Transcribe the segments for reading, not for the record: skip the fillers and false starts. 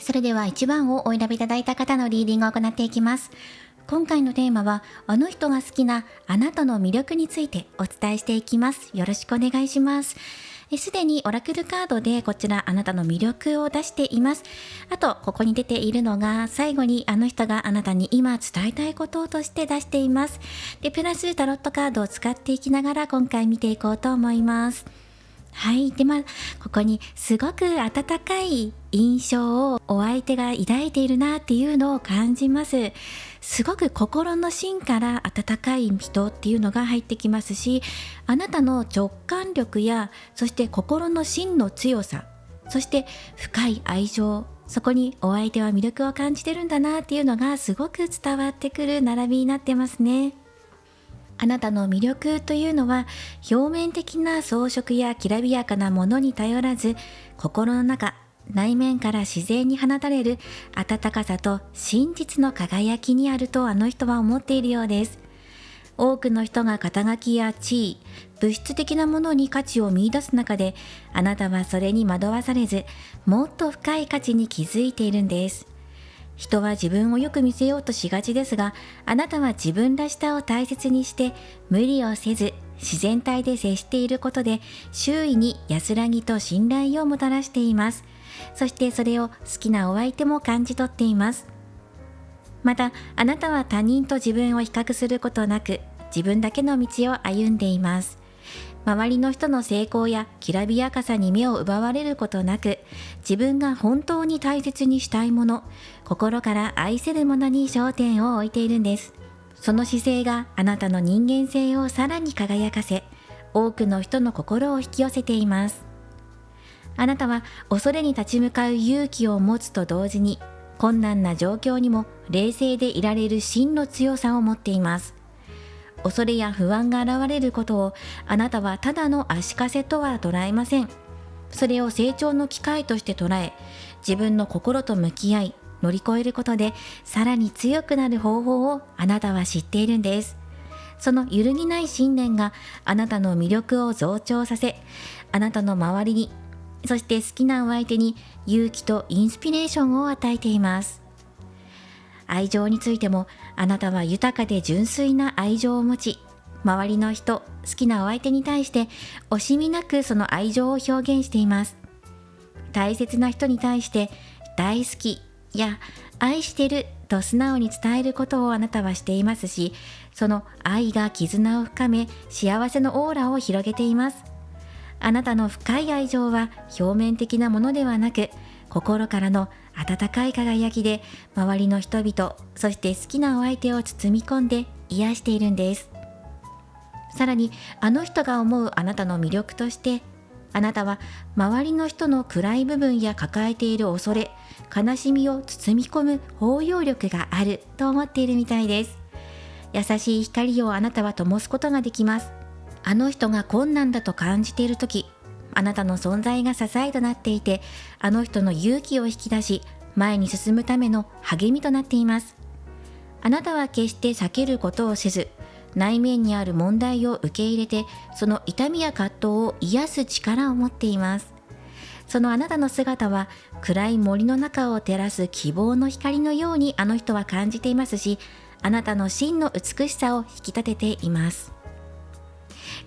それでは1番をお選びいただいた方のリーディングを行っていきます。今回のテーマは、あの人が好きなあなたの魅力についてお伝えしていきます。よろしくお願いします。すでにオラクルカードでこちらあなたの魅力を出しています。あと、ここに出ているのが最後にあの人があなたに今伝えたいこととして出しています。で、プラスタロットカードを使っていきながら今回見ていこうと思います。はい。で、ここにすごく温かい印象をお相手が抱いているなっていうのを感じます。すごく心の芯から温かい人っていうのが入ってきますし、あなたの直感力や、そして心の芯の強さ、そして深い愛情、そこにお相手は魅力を感じてるんだなっていうのがすごく伝わってくる並びになってますね。あなたの魅力というのは表面的な装飾やきらびやかなものに頼らず、心の中、内面から自然に放たれる温かさと真実の輝きにあるとあの人は思っているようです。多くの人が肩書きや地位、物質的なものに価値を見出す中で、あなたはそれに惑わされず、もっと深い価値に気づいているんです。人は自分をよく見せようとしがちですが、あなたは自分らしさを大切にして無理をせず自然体で接していることで、周囲に安らぎと信頼をもたらしています。そしてそれを好きなお相手も感じ取っています。また、あなたは他人と自分を比較することなく、自分だけの道を歩んでいます。周りの人の成功やきらびやかさに目を奪われることなく、自分が本当に大切にしたいもの、心から愛せるものに焦点を置いているんです。その姿勢があなたの人間性をさらに輝かせ、多くの人の心を引き寄せています。あなたは恐れに立ち向かう勇気を持つと同時に、困難な状況にも冷静でいられる芯の強さを持っています。恐れや不安が現れることをあなたはただの足かせとは捉えません。それを成長の機会として捉え、自分の心と向き合い、乗り越えることでさらに強くなる方法をあなたは知っているんです。その揺るぎない信念があなたの魅力を増長させ、あなたの周りに、そして好きなお相手に勇気とインスピレーションを与えています。愛情についても、あなたは豊かで純粋な愛情を持ち、周りの人、好きなお相手に対して惜しみなくその愛情を表現しています。大切な人に対して大好きや愛してると素直に伝えることをあなたはしていますし、その愛が絆を深め、幸せのオーラを広げています。あなたの深い愛情は表面的なものではなく、心からの温かい輝きで周りの人々、そして好きなお相手を包み込んで癒しているんです。さらに、あの人が思うあなたの魅力として、あなたは周りの人の暗い部分や抱えている恐れ、悲しみを包み込む包容力があると思っているみたいです。優しい光をあなたは灯すことができます。あの人が困難だと感じているとき、あなたの存在が支えとなっていて、あの人の勇気を引き出し、前に進むための励みとなっています。あなたは決して避けることをせず、内面にある問題を受け入れて、その痛みや葛藤を癒す力を持っています。そのあなたの姿は、暗い森の中を照らす希望の光のようにあの人は感じていますし、あなたの真の美しさを引き立てています。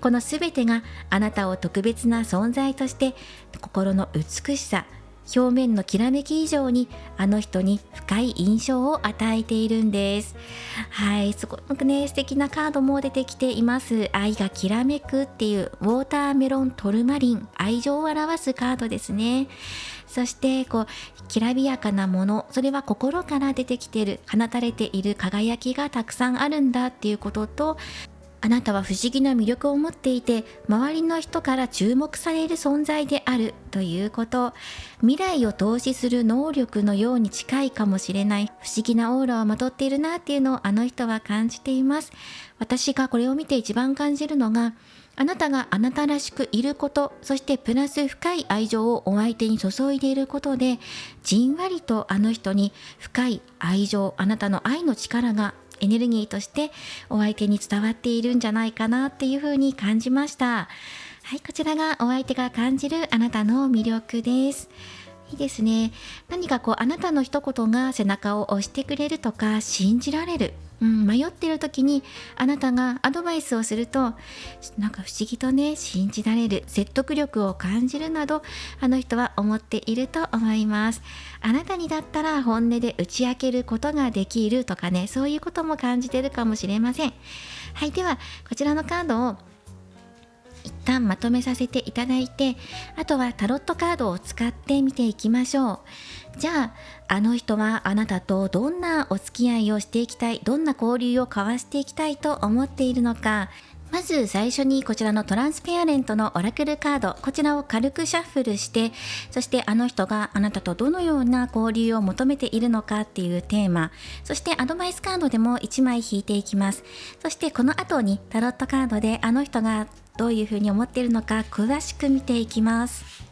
このすべてがあなたを特別な存在として、心の美しさ、表面のきらめき以上にあの人に深い印象を与えているんです。はい、すごくね、素敵なカードも出てきています。愛がきらめくっていうウォーターメロントルマリン、愛情を表すカードですね。そしてきらびやかなもの、それは心から出てきている、放たれている輝きがたくさんあるんだっていうことと、あなたは不思議な魅力を持っていて、周りの人から注目される存在であるということ、未来を投資する能力のように近いかもしれない不思議なオーラをまとっているなっていうのをあの人は感じています。私がこれを見て一番感じるのが、あなたがあなたらしくいること、そしてプラス深い愛情をお相手に注いでいることで、じんわりとあの人に深い愛情、あなたの愛の力がエネルギーとしてお相手に伝わっているんじゃないかなっていうふうに感じました。はい、こちらがお相手が感じるあなたの魅力です。いいですね。何かあなたの一言が背中を押してくれるとか、信じられる。迷っている時にあなたがアドバイスをすると、なんか不思議とね、信じられる、説得力を感じるなど、あの人は思っていると思います。あなたにだったら本音で打ち明けることができるとかね、そういうことも感じているかもしれません。はい、ではこちらのカードを一旦まとめさせていただいて、あとはタロットカードを使って見ていきましょう。じゃあ、あの人はあなたとどんなお付き合いをしていきたい、どんな交流を交わしていきたいと思っているのか。まず最初にこちらのトランスペアレントのオラクルカード、こちらを軽くシャッフルして、そしてあの人があなたとどのような交流を求めているのかっていうテーマ、そしてアドバイスカードでも1枚引いていきます。そしてこの後にタロットカードであの人がどういうふうに思っているのか詳しく見ていきます。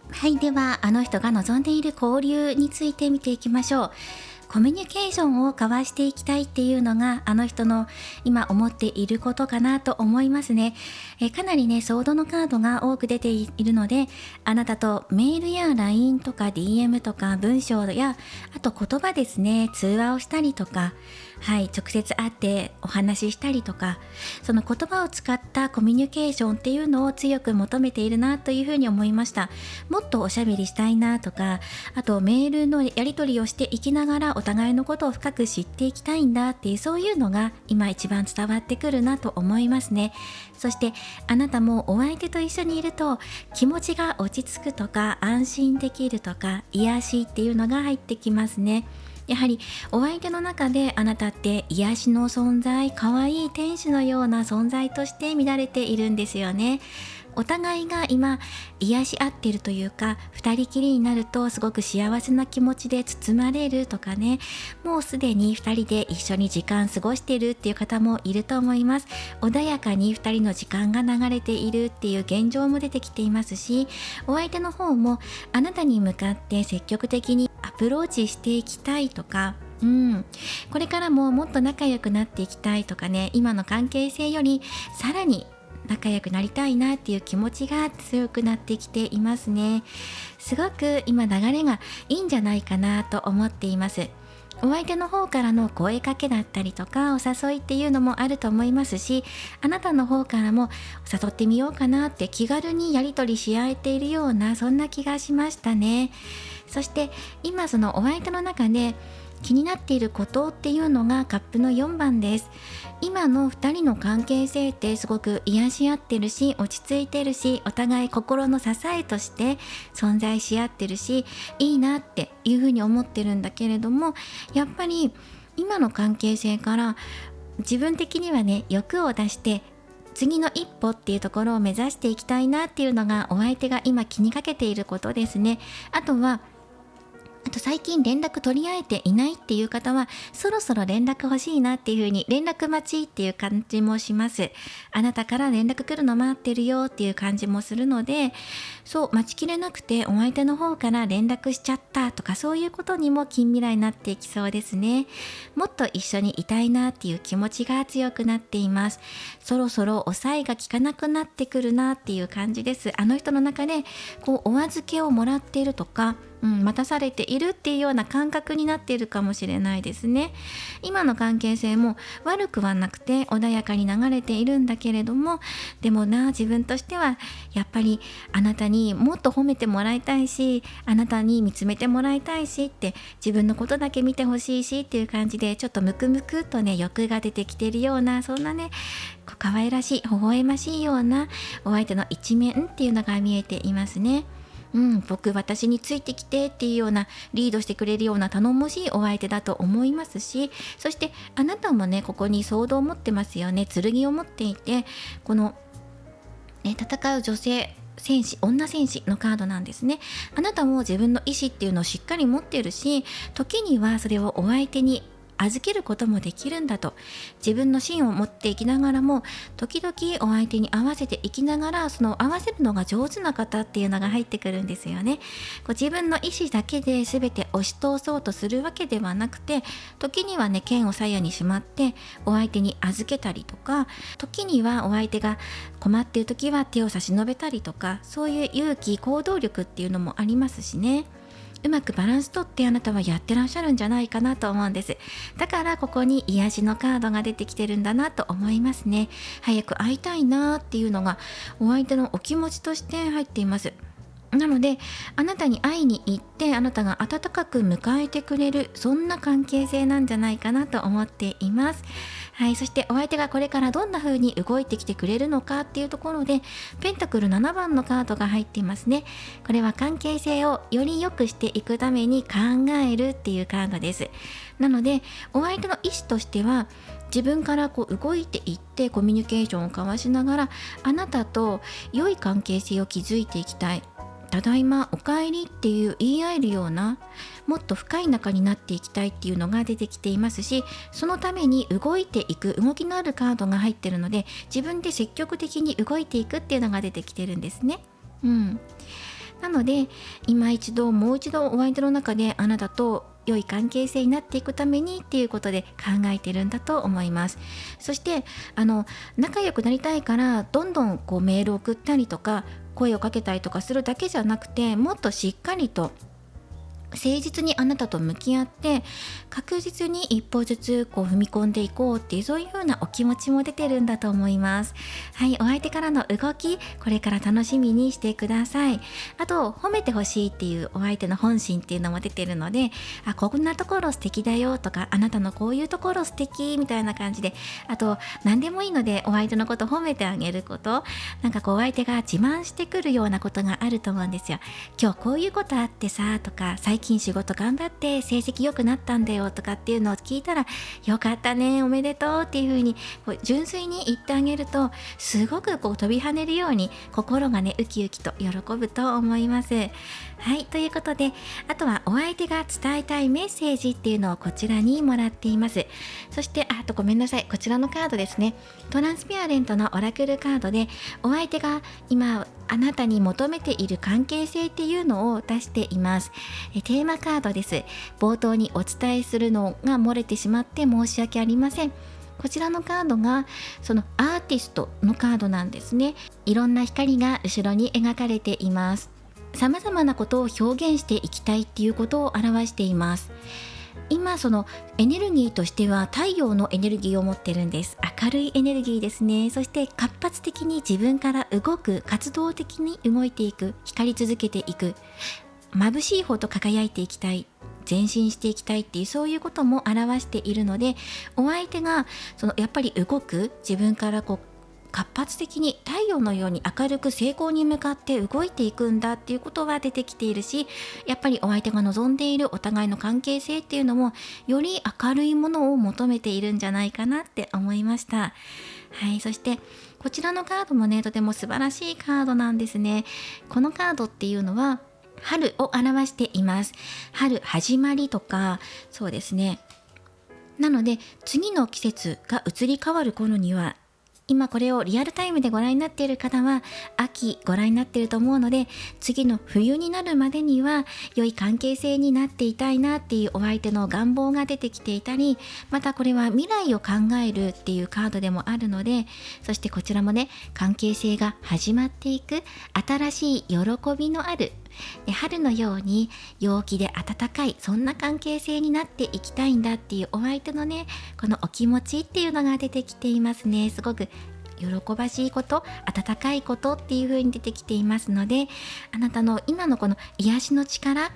はい、ではあの人が望んでいる交流について見ていきましょう。コミュニケーションを交わしていきたいっていうのがあの人の今思っていることかなと思いますね。かなりね、ソードのカードが多く出ているので、あなたとメールや LINE とか DM とか文章や、あと言葉ですね、通話をしたりとか、はい、直接会ってお話ししたりとか、その言葉を使ったコミュニケーションっていうのを強く求めているなというふうに思いました。もっとおしゃべりしたいなとか、あとメールのやり取りをしていきながらお互いのことを深く知っていきたいんだっていう、そういうのが今一番伝わってくるなと思いますね。そしてあなたもお相手と一緒にいると気持ちが落ち着くとか、安心できるとか、癒しっていうのが入ってきますね。やはりお相手の中であなたって癒しの存在、可愛い天使のような存在として見られているんですよね。お互いが今癒し合っているというか、二人きりになるとすごく幸せな気持ちで包まれるとかね、もうすでに二人で一緒に時間過ごしているっていう方もいると思います。穏やかに二人の時間が流れているっていう現状も出てきていますし、お相手の方もあなたに向かって積極的にアプローチしていきたいとか、これからももっと仲良くなっていきたいとかね、今の関係性よりさらに仲良くなりたいなっていう気持ちが強くなってきていますね。すごく今流れがいいんじゃないかなと思っています。お相手の方からの声かけだったりとかお誘いっていうのもあると思いますし、あなたの方からも誘ってみようかなって気軽にやり取りし合えているような、そんな気がしましたね。そして今そのお相手の中で気になっていることっていうのがカップの4番です。今の2人の関係性ってすごく癒し合ってるし、落ち着いてるし、お互い心の支えとして存在し合ってるし、いいなっていうふうに思ってるんだけれども、やっぱり今の関係性から自分的にはね、欲を出して次の一歩っていうところを目指していきたいなっていうのがお相手が今気にかけていることですね。あと最近連絡取り合えていないっていう方は、そろそろ連絡欲しいなっていう風に、連絡待ちっていう感じもします。あなたから連絡来るの待ってるよっていう感じもするので、そう待ちきれなくてお相手の方から連絡しちゃったとか、そういうことにも近未来になっていきそうですね。もっと一緒にいたいなっていう気持ちが強くなっています。そろそろ抑えが効かなくなってくるなっていう感じです。あの人の中でお預けをもらっているとか、待たされているっていうような感覚になっているかもしれないですね。今の関係性も悪くはなくて穏やかに流れているんだけれども、でも自分としてはやっぱりあなたにもっと褒めてもらいたいし、あなたに見つめてもらいたいしって、自分のことだけ見てほしいしっていう感じで、ちょっとムクムクとね欲が出てきているような、そんなね可愛らしい微笑ましいようなお相手の一面っていうのが見えていますね。私についてきてっていうような、リードしてくれるような頼もしいお相手だと思いますし、そしてあなたもねここにソードを持ってますよね。剣を持っていて、この、戦う女性戦士、女戦士のカードなんですね。あなたも自分の意思っていうのをしっかり持っているし、時にはそれをお相手に預けることもできるんだと、自分の芯を持っていきながらも時々お相手に合わせていきながら、その合わせるのが上手な方っていうのが入ってくるんですよね。自分の意思だけで全て押し通そうとするわけではなくて、時にはね剣を鞘にしまってお相手に預けたりとか、時にはお相手が困っている時は手を差し伸べたりとか、そういう勇気行動力っていうのもありますしね。うまくバランスとってあなたはやってらっしゃるんじゃないかなと思うんです。だからここに癒しのカードが出てきてるんだなと思いますね。早く会いたいなっていうのがお相手のお気持ちとして入っています。なのであなたに会いに行って、あなたが温かく迎えてくれる、そんな関係性なんじゃないかなと思っています。そしてお相手がこれからどんな風に動いてきてくれるのかっていうところで、ペンタクル7番のカードが入っていますね。これは関係性をより良くしていくために考えるっていうカードです。なのでお相手の意思としては、自分から動いていってコミュニケーションを交わしながら、あなたと良い関係性を築いていきたい、ただいまおかえりっていう言い合えるような、もっと深い仲になっていきたいっていうのが出てきていますし、そのために動いていく、動きのあるカードが入ってるので、自分で積極的に動いていくっていうのが出てきてるんですね。なので今一度もう一度お相手の中であなたと良い関係性になっていくためにっていうことで考えてるんだと思います。そして仲良くなりたいからどんどんメールを送ったりとか声をかけたりとかするだけじゃなくて、もっとしっかりと誠実にあなたと向き合って確実に一歩ずつ踏み込んでいこうっていう、そういう風なお気持ちも出てるんだと思います。お相手からの動き、これから楽しみにしてください。あと褒めてほしいっていうお相手の本心っていうのも出てるので、こんなところ素敵だよとか、あなたのこういうところ素敵みたいな感じで、あと何でもいいのでお相手のこと褒めてあげること、お相手が自慢してくるようなことがあると思うんですよ。今日こういうことあってさとか、最近仕事頑張って成績良くなったんだよとかっていうのを聞いたら、よかったねおめでとうっていう風に純粋に言ってあげると、すごく飛び跳ねるように心がねウキウキと喜ぶと思います。ということで、あとはお相手が伝えたいメッセージっていうのをこちらにもらっています。そしてあとごめんなさい、こちらのカードですね、トランスペアレントのオラクルカードで、お相手が今あなたに求めている関係性っていうのを出しています。テーマカードです。冒頭にお伝えするのが漏れてしまって申し訳ありません。こちらのカードがそのアーティストのカードなんですね。いろんな光が後ろに描かれています。様々なことを表現していきたいっていうことを表しています。今そのエネルギーとしては太陽のエネルギーを持ってるんです。明るいエネルギーですね。そして活発的に自分から動く、活動的に動いていく、光り続けていく、眩しいほど輝いていきたい、前進していきたいっていう、そういうことも表しているので、お相手がやっぱり動く、自分から活発的に太陽のように明るく成功に向かって動いていくんだっていうことは出てきているし、やっぱりお相手が望んでいるお互いの関係性っていうのもより明るいものを求めているんじゃないかなって思いました。そしてこちらのカードもね、とても素晴らしいカードなんですね。このカードっていうのは春を表しています。春始まりとか、そうですね。なので次の季節が移り変わる頃には、今これをリアルタイムでご覧になっている方は秋ご覧になっていると思うので、次の冬になるまでには良い関係性になっていたいなっていうお相手の願望が出てきていたり、またこれは未来を考えるっていうカードでもあるので、そしてこちらもね、関係性が始まっていく、新しい喜びのあるで、春のように陽気で温かい、そんな関係性になっていきたいんだっていうお相手のね、このお気持ちっていうのが出てきていますね。すごく喜ばしいこと、温かいことっていう風に出てきていますので、あなたの今のこの癒しの力、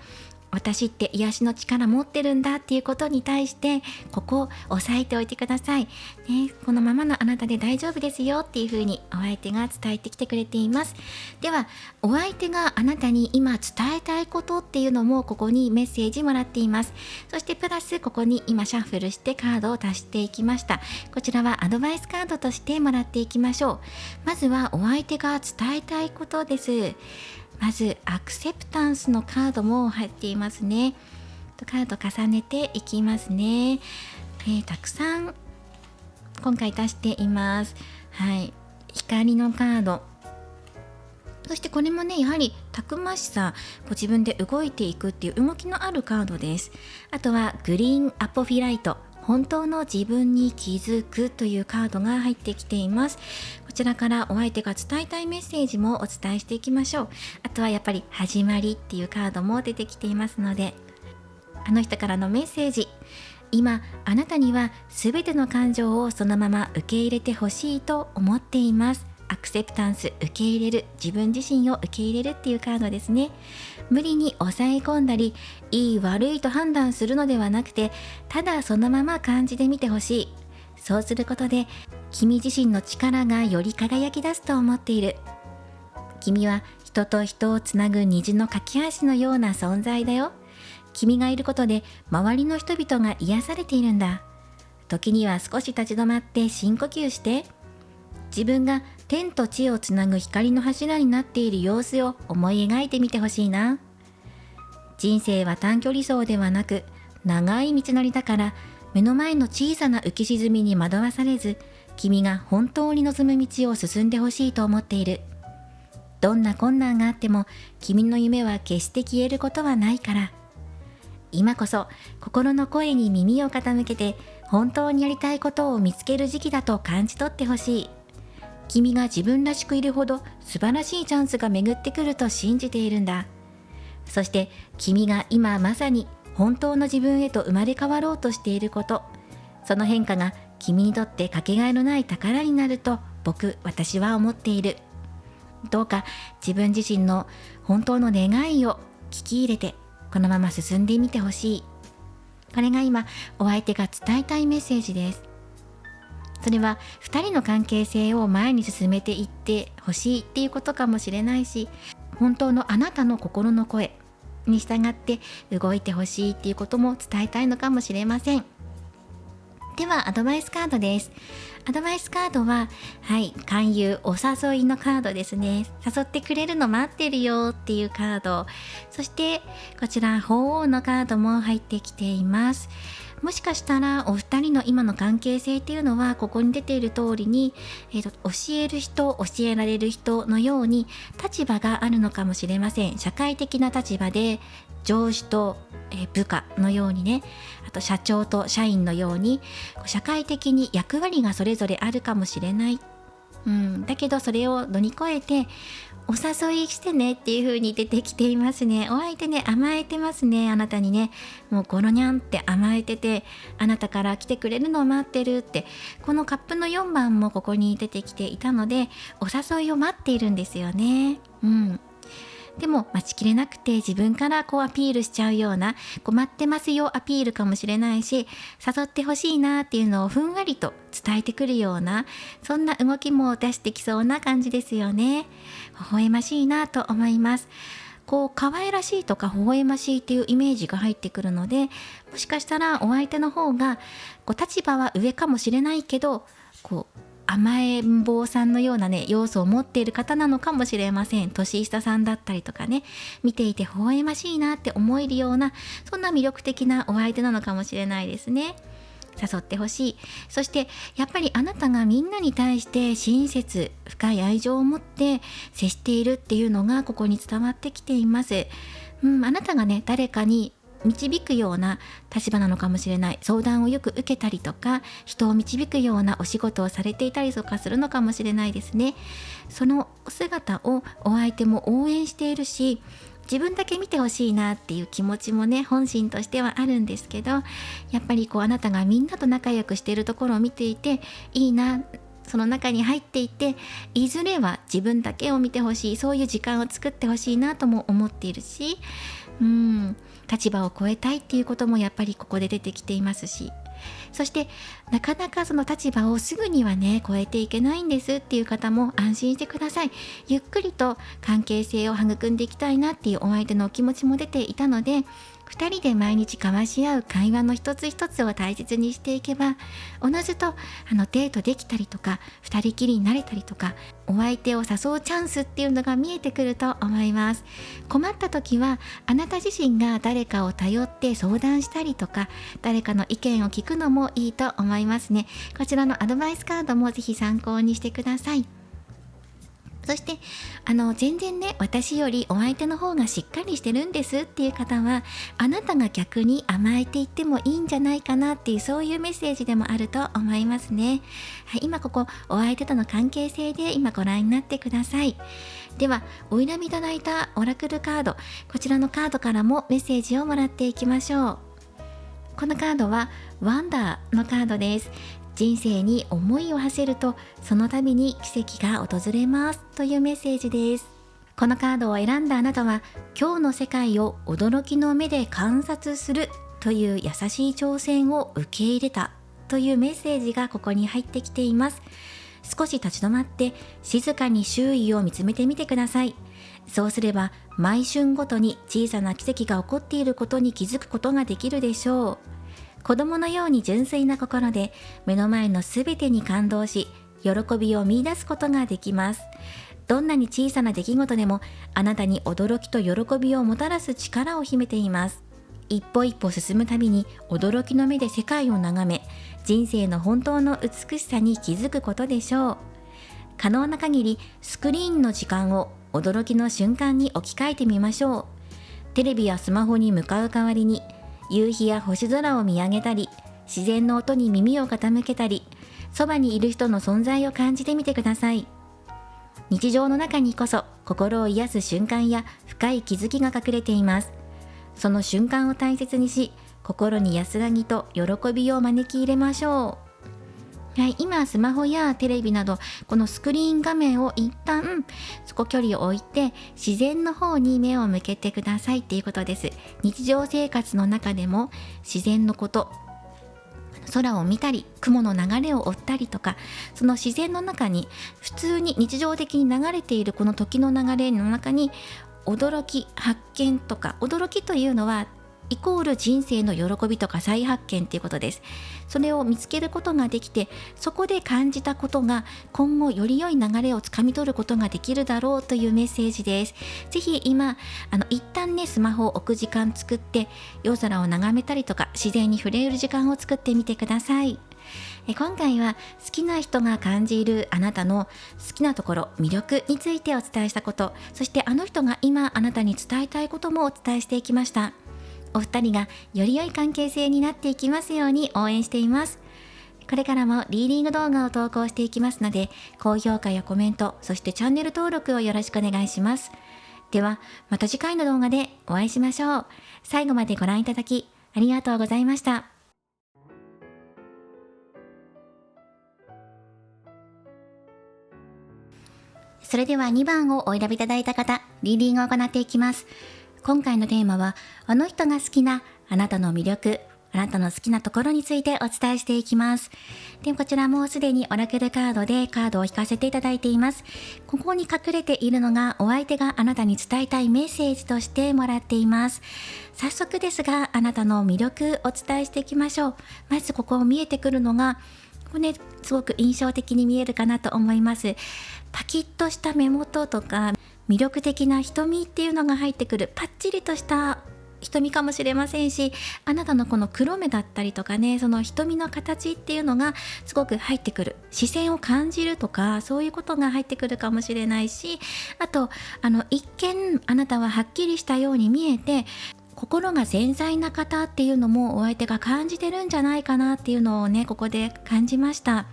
私って癒しの力持ってるんだっていうことに対して、ここを押さえておいてください、ね、このままのあなたで大丈夫ですよっていう風にお相手が伝えてきてくれています。では、お相手があなたに今伝えたいことっていうのもここにメッセージもらっています。そしてプラスここに今シャッフルしてカードを足していきました。こちらはアドバイスカードとしてもらっていきましょう。まずはお相手が伝えたいことです。まずアクセプタンスのカードも入っていますね。カード重ねていきますね。たくさん今回出しています。はい、光のカード、そしてこれもね、やはりたくましさ、自分で動いていくっていう動きのあるカードです。あとはグリーンアポフィライト、本当の自分に気づくというカードが入ってきています。こちらからお相手が伝えたいメッセージもお伝えしていきましょう。あとはやっぱり始まりっていうカードも出てきていますので、あの人からのメッセージ、今あなたには全ての感情をそのまま受け入れてほしいと思っています。アクセプタンス、受け入れる、自分自身を受け入れるっていうカードですね。無理に抑え込んだり、いい悪いと判断するのではなくて、ただそのまま感じてみてほしい。そうすることで君自身の力がより輝き出すと思っている。君は人と人をつなぐ虹の架け橋のような存在だよ。君がいることで周りの人々が癒されているんだ。時には少し立ち止まって深呼吸して、自分が天と地をつなぐ光の柱になっている様子を思い描いてみてほしいな。人生は短距離走ではなく長い道のりだから、目の前の小さな浮き沈みに惑わされず、君が本当に望む道を進んでほしいと思っている。どんな困難があっても君の夢は決して消えることはないから。今こそ心の声に耳を傾けて、本当にやりたいことを見つける時期だと感じ取ってほしい。君が自分らしくいるほど素晴らしいチャンスが巡ってくると信じているんだ。そして君が今まさに本当の自分へと生まれ変わろうとしていること、その変化が君にとってかけがえのない宝になると私は思っている。どうか自分自身の本当の願いを聞き入れて、このまま進んでみてほしい。これが今お相手が伝えたいメッセージです。それは2人の関係性を前に進めていってほしいっていうことかもしれないし、本当のあなたの心の声に従って動いてほしいっていうことも伝えたいのかもしれません。ではアドバイスカードです。アドバイスカードは、勧誘、お誘いのカードですね。誘ってくれるの待ってるよっていうカード、そしてこちら鳳凰のカードも入ってきています。もしかしたらお二人の今の関係性っていうのは、ここに出ている通りに、教える人、教えられる人のように立場があるのかもしれません。社会的な立場で上司と部下のようにね、あと社長と社員のように社会的に役割がそれぞれあるかもしれない。だけどそれを乗り越えてお誘いしてねっていう風に出てきていますね。お相手ね、甘えてますね。あなたにね、もうゴロニャンって甘えてて、あなたから来てくれるのを待ってるって、このカップの4番もここに出てきていたので、お誘いを待っているんですよね。でも待ちきれなくて自分からアピールしちゃうような、待ってますよアピールかもしれないし、誘ってほしいなっていうのをふんわりと伝えてくるような、そんな動きも出してきそうな感じですよね。微笑ましいなと思います。可愛らしいとか微笑ましいっていうイメージが入ってくるので、もしかしたらお相手の方が立場は上かもしれないけど、甘えん坊さんのようなね、要素を持っている方なのかもしれません。年下さんだったりとかね、見ていて微笑ましいなって思えるような、そんな魅力的なお相手なのかもしれないですね。誘ってほしい。そしてやっぱりあなたがみんなに対して親切、深い愛情を持って接しているっていうのがここに伝わってきています。あなたがね、誰かに導くような立場なのかもしれない。相談をよく受けたりとか、人を導くようなお仕事をされていたりとかするのかもしれないですね。その姿をお相手も応援しているし、自分だけ見てほしいなっていう気持ちもね、本心としてはあるんですけど、やっぱりあなたがみんなと仲良くしているところを見ていていいな、その中に入っていて、いずれは自分だけを見てほしい、そういう時間を作ってほしいなとも思っているし、立場を超えたいっていうこともやっぱりここで出てきていますし、そしてなかなかその立場をすぐにはね超えていけないんですっていう方も安心してください。ゆっくりと関係性を育んでいきたいなっていうお相手のお気持ちも出ていたので、2人で毎日交わし合う会話の一つ一つを大切にしていけば、おのずとデートできたりとか、2人きりになれたりとか、お相手を誘うチャンスっていうのが見えてくると思います。困った時はあなた自身が誰かを頼って相談したりとか、誰かの意見を聞くのもいいと思いますね。こちらのアドバイスカードもぜひ参考にしてください。そして全然ね、私よりお相手の方がしっかりしてるんですっていう方は、あなたが逆に甘えていってもいいんじゃないかなっていう、そういうメッセージでもあると思いますね。はい、今ここお相手との関係性で今ご覧になってください。ではお選びいただいたオラクルカード、こちらのカードからもメッセージをもらっていきましょう。このカードはワンダーのカードです。人生に思いを馳せるとその度に奇跡が訪れますというメッセージです。このカードを選んだあなたは、今日の世界を驚きの目で観察するという優しい挑戦を受け入れたというメッセージがここに入ってきています。少し立ち止まって静かに周囲を見つめてみてください。そうすれば毎瞬ごとに小さな奇跡が起こっていることに気づくことができるでしょう。子供のように純粋な心で目の前のすべてに感動し、喜びを見出すことができます。どんなに小さな出来事でもあなたに驚きと喜びをもたらす力を秘めています。一歩一歩進むたびに驚きの目で世界を眺め、人生の本当の美しさに気づくことでしょう。可能な限りスクリーンの時間を驚きの瞬間に置き換えてみましょう。テレビやスマホに向かう代わりに、夕日や星空を見上げたり、自然の音に耳を傾けたり、そばにいる人の存在を感じてみてください。日常の中にこそ心を癒す瞬間や深い気づきが隠れています。その瞬間を大切にし、心に安らぎと喜びを招き入れましょう。はい、今スマホやテレビなどこのスクリーン画面を一旦距離を置いて自然の方に目を向けてくださいっていうことです。日常生活の中でも自然のこと、空を見たり雲の流れを追ったりとか、その自然の中に普通に日常的に流れているこの時の流れの中に驚き、発見とか、驚きというのはイコール人生の喜びとか再発見ということです。それを見つけることができて、そこで感じたことが今後より良い流れをつかみ取ることができるだろうというメッセージです。ぜひ今一旦ね、スマホを置く時間作って夜空を眺めたりとか、自然に触れる時間を作ってみてください。今回は好きな人が感じるあなたの好きなところ、魅力についてお伝えしたこと、そしてあの人が今あなたに伝えたいこともお伝えしていきました。お二人がより良い関係性になっていきますように応援しています。これからもリーディング動画を投稿していきますので、高評価やコメント、そしてチャンネル登録をよろしくお願いします。ではまた次回の動画でお会いしましょう。最後までご覧いただきありがとうございました。それでは2番をお選びいただいた方、リーディングを行っていきます。今回のテーマは、あの人が好きなあなたの魅力、あなたの好きなところについてお伝えしていきます。で、こちらもうすでにオラクルカードでカードを引かせていただいています。ここに隠れているのが、お相手があなたに伝えたいメッセージとしてもらっています。早速ですが、あなたの魅力お伝えしていきましょう。まずここ見えてくるのが、ここね、すごく印象的に見えるかなと思います。パキッとした目元とか、魅力的な瞳っていうのが入ってくる、パッチリとした瞳かもしれませんし、あなたのこの黒目だったりとかね、その瞳の形っていうのがすごく入ってくる、視線を感じるとか、そういうことが入ってくるかもしれないし、あと一見あなたははっきりしたように見えて、心が繊細な方っていうのもお相手が感じてるんじゃないかなっていうのをね、ここで感じました。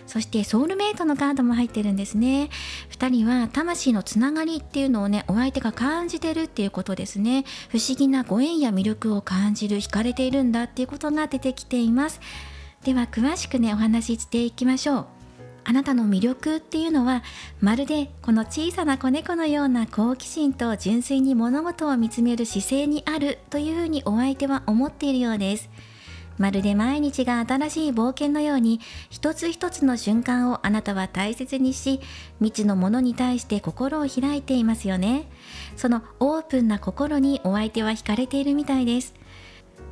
そしてソウルメイトのカードも入ってるんですね。2人は魂のつながりっていうのをね、お相手が感じてるっていうことですね。不思議なご縁や魅力を感じる、惹かれているんだっていうことが出てきています。では詳しくね、お話ししていきましょう。あなたの魅力っていうのは、まるでこの小さな子猫のような好奇心と純粋に物事を見つめる姿勢にあるというふうにお相手は思っているようです。まるで毎日が新しい冒険のように、一つ一つの瞬間をあなたは大切にし、未知のものに対して心を開いていますよね。そのオープンな心にお相手は惹かれているみたいです。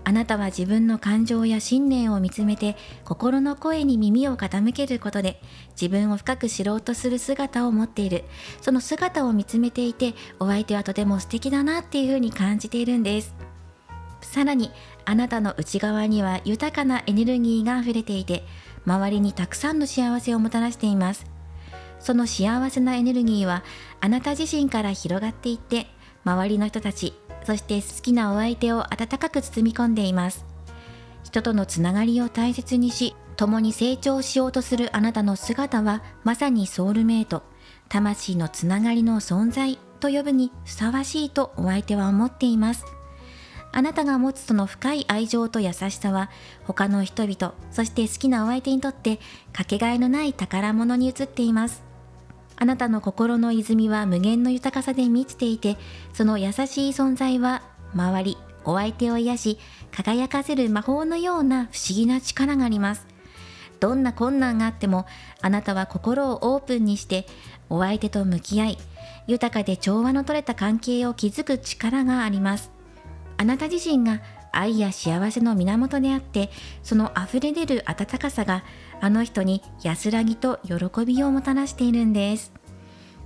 あなたは自分の感情や信念を見つめて、心の声に耳を傾けることで自分を深く知ろうとする姿を持っている。その姿を見つめていて、お相手はとても素敵だなっていうふうに感じているんです。さらにあなたの内側には豊かなエネルギーがあふれていて、周りにたくさんの幸せをもたらしています。その幸せなエネルギーはあなた自身から広がっていって、周りの人たち、そして好きなお相手を温かく包み込んでいます。人とのつながりを大切にし、共に成長しようとするあなたの姿は、まさにソウルメイト、魂のつながりの存在と呼ぶにふさわしいとお相手は思っています。あなたが持つその深い愛情と優しさは、他の人々、そして好きなお相手にとってかけがえのない宝物に映っています。あなたの心の泉は無限の豊かさで満ちていて、その優しい存在は周り、お相手を癒し、輝かせる魔法のような不思議な力があります。どんな困難があっても、あなたは心をオープンにして、お相手と向き合い、豊かで調和の取れた関係を築く力があります。あなた自身が愛や幸せの源であって、その溢れ出る温かさがあの人に安らぎと喜びをもたらしているんです。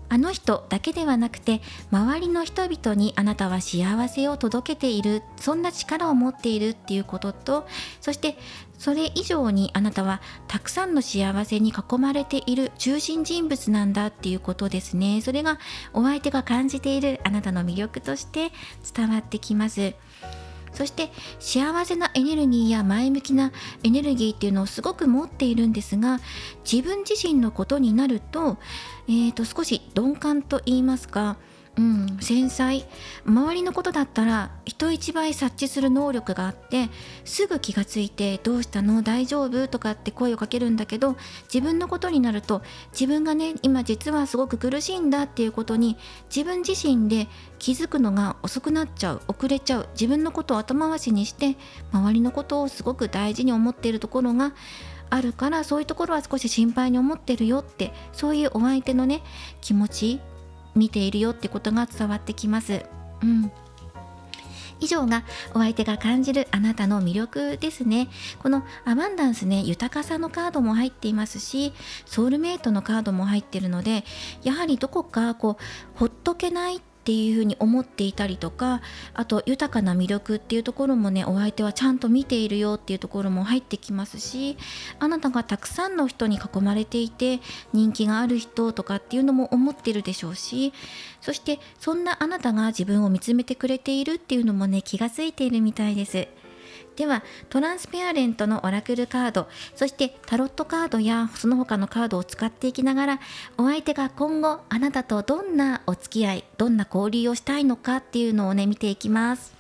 あの人だけではなくて、周りの人々にあなたは幸せを届けている、そんな力を持っているっていうことと、そしてそれ以上にあなたはたくさんの幸せに囲まれている中心人物なんだっていうことですね。それがお相手が感じているあなたの魅力として伝わってきます。そして幸せなエネルギーや前向きなエネルギーっていうのをすごく持っているんですが、自分自身のことになると、少し鈍感と言いますか、繊細、周りのことだったら人一倍察知する能力があって、すぐ気がついてどうしたの大丈夫とかって声をかけるんだけど、自分のことになると、自分がね今実はすごく苦しいんだっていうことに自分自身で気づくのが遅くなっちゃう、遅れちゃう、自分のことを後回しにして周りのことをすごく大事に思っているところがあるから、そういうところは少し心配に思ってるよって、そういうお相手のね気持ち見ているよってことが伝わってきます。以上がお相手が感じるあなたの魅力ですね。このアバンダンスね、豊かさのカードも入っていますし、ソウルメイトのカードも入っているので、やはりどこかほっとけないっていうふうに思っていたりとか、あと豊かな魅力っていうところもね、お相手はちゃんと見ているよっていうところも入ってきますし、あなたがたくさんの人に囲まれていて人気がある人とかっていうのも思ってるでしょうし、そしてそんなあなたが自分を見つめてくれているっていうのもね気がついているみたいです。ではトランスペアレントのオラクルカード、そしてタロットカードやその他のカードを使っていきながら、お相手が今後あなたとどんなお付き合い、どんな交流をしたいのかっていうのをね見ていきます。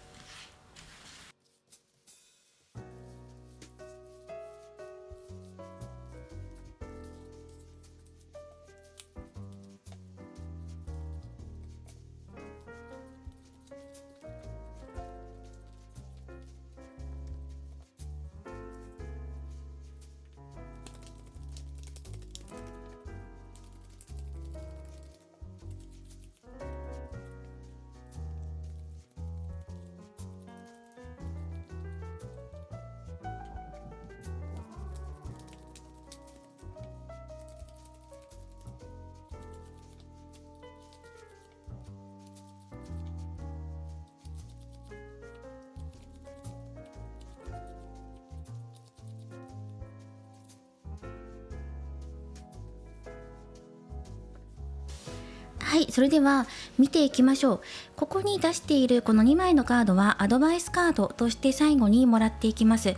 はい、それでは見ていきましょう。ここに出しているこの2枚のカードはアドバイスカードとして最後にもらっていきます。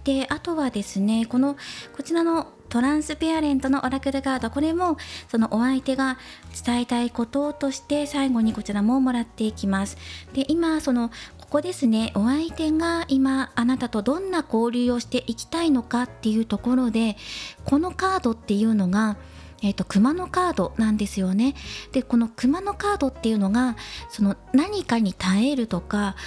で、あとはですね、こちらのトランスペアレントのオラクルカード、これもそのお相手が伝えたいこととして最後にこちらももらっていきます。で、今ここですね、お相手が今あなたとどんな交流をしていきたいのかっていうところで、このカードっていうのが熊のカードなんですよね。で、この熊のカードっていうのがその何かに耐えるとか、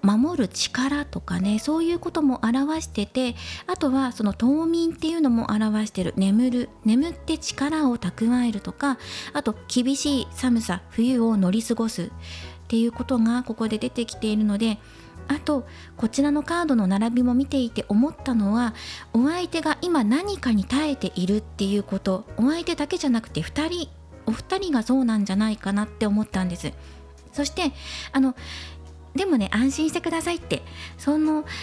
守る力とかね、そういうことも表してて、あとはその冬眠っていうのも表してる。眠って力を蓄えるとか、あと厳しい寒さ、冬を乗り過ごすっていうことがここで出てきているので、あとこちらのカードの並びも見ていて思ったのは、お相手が今何かに耐えているっていうこと、お相手だけじゃなくてお二人がそうなんじゃないかなって思ったんです。そしてでもね、安心してくださいって、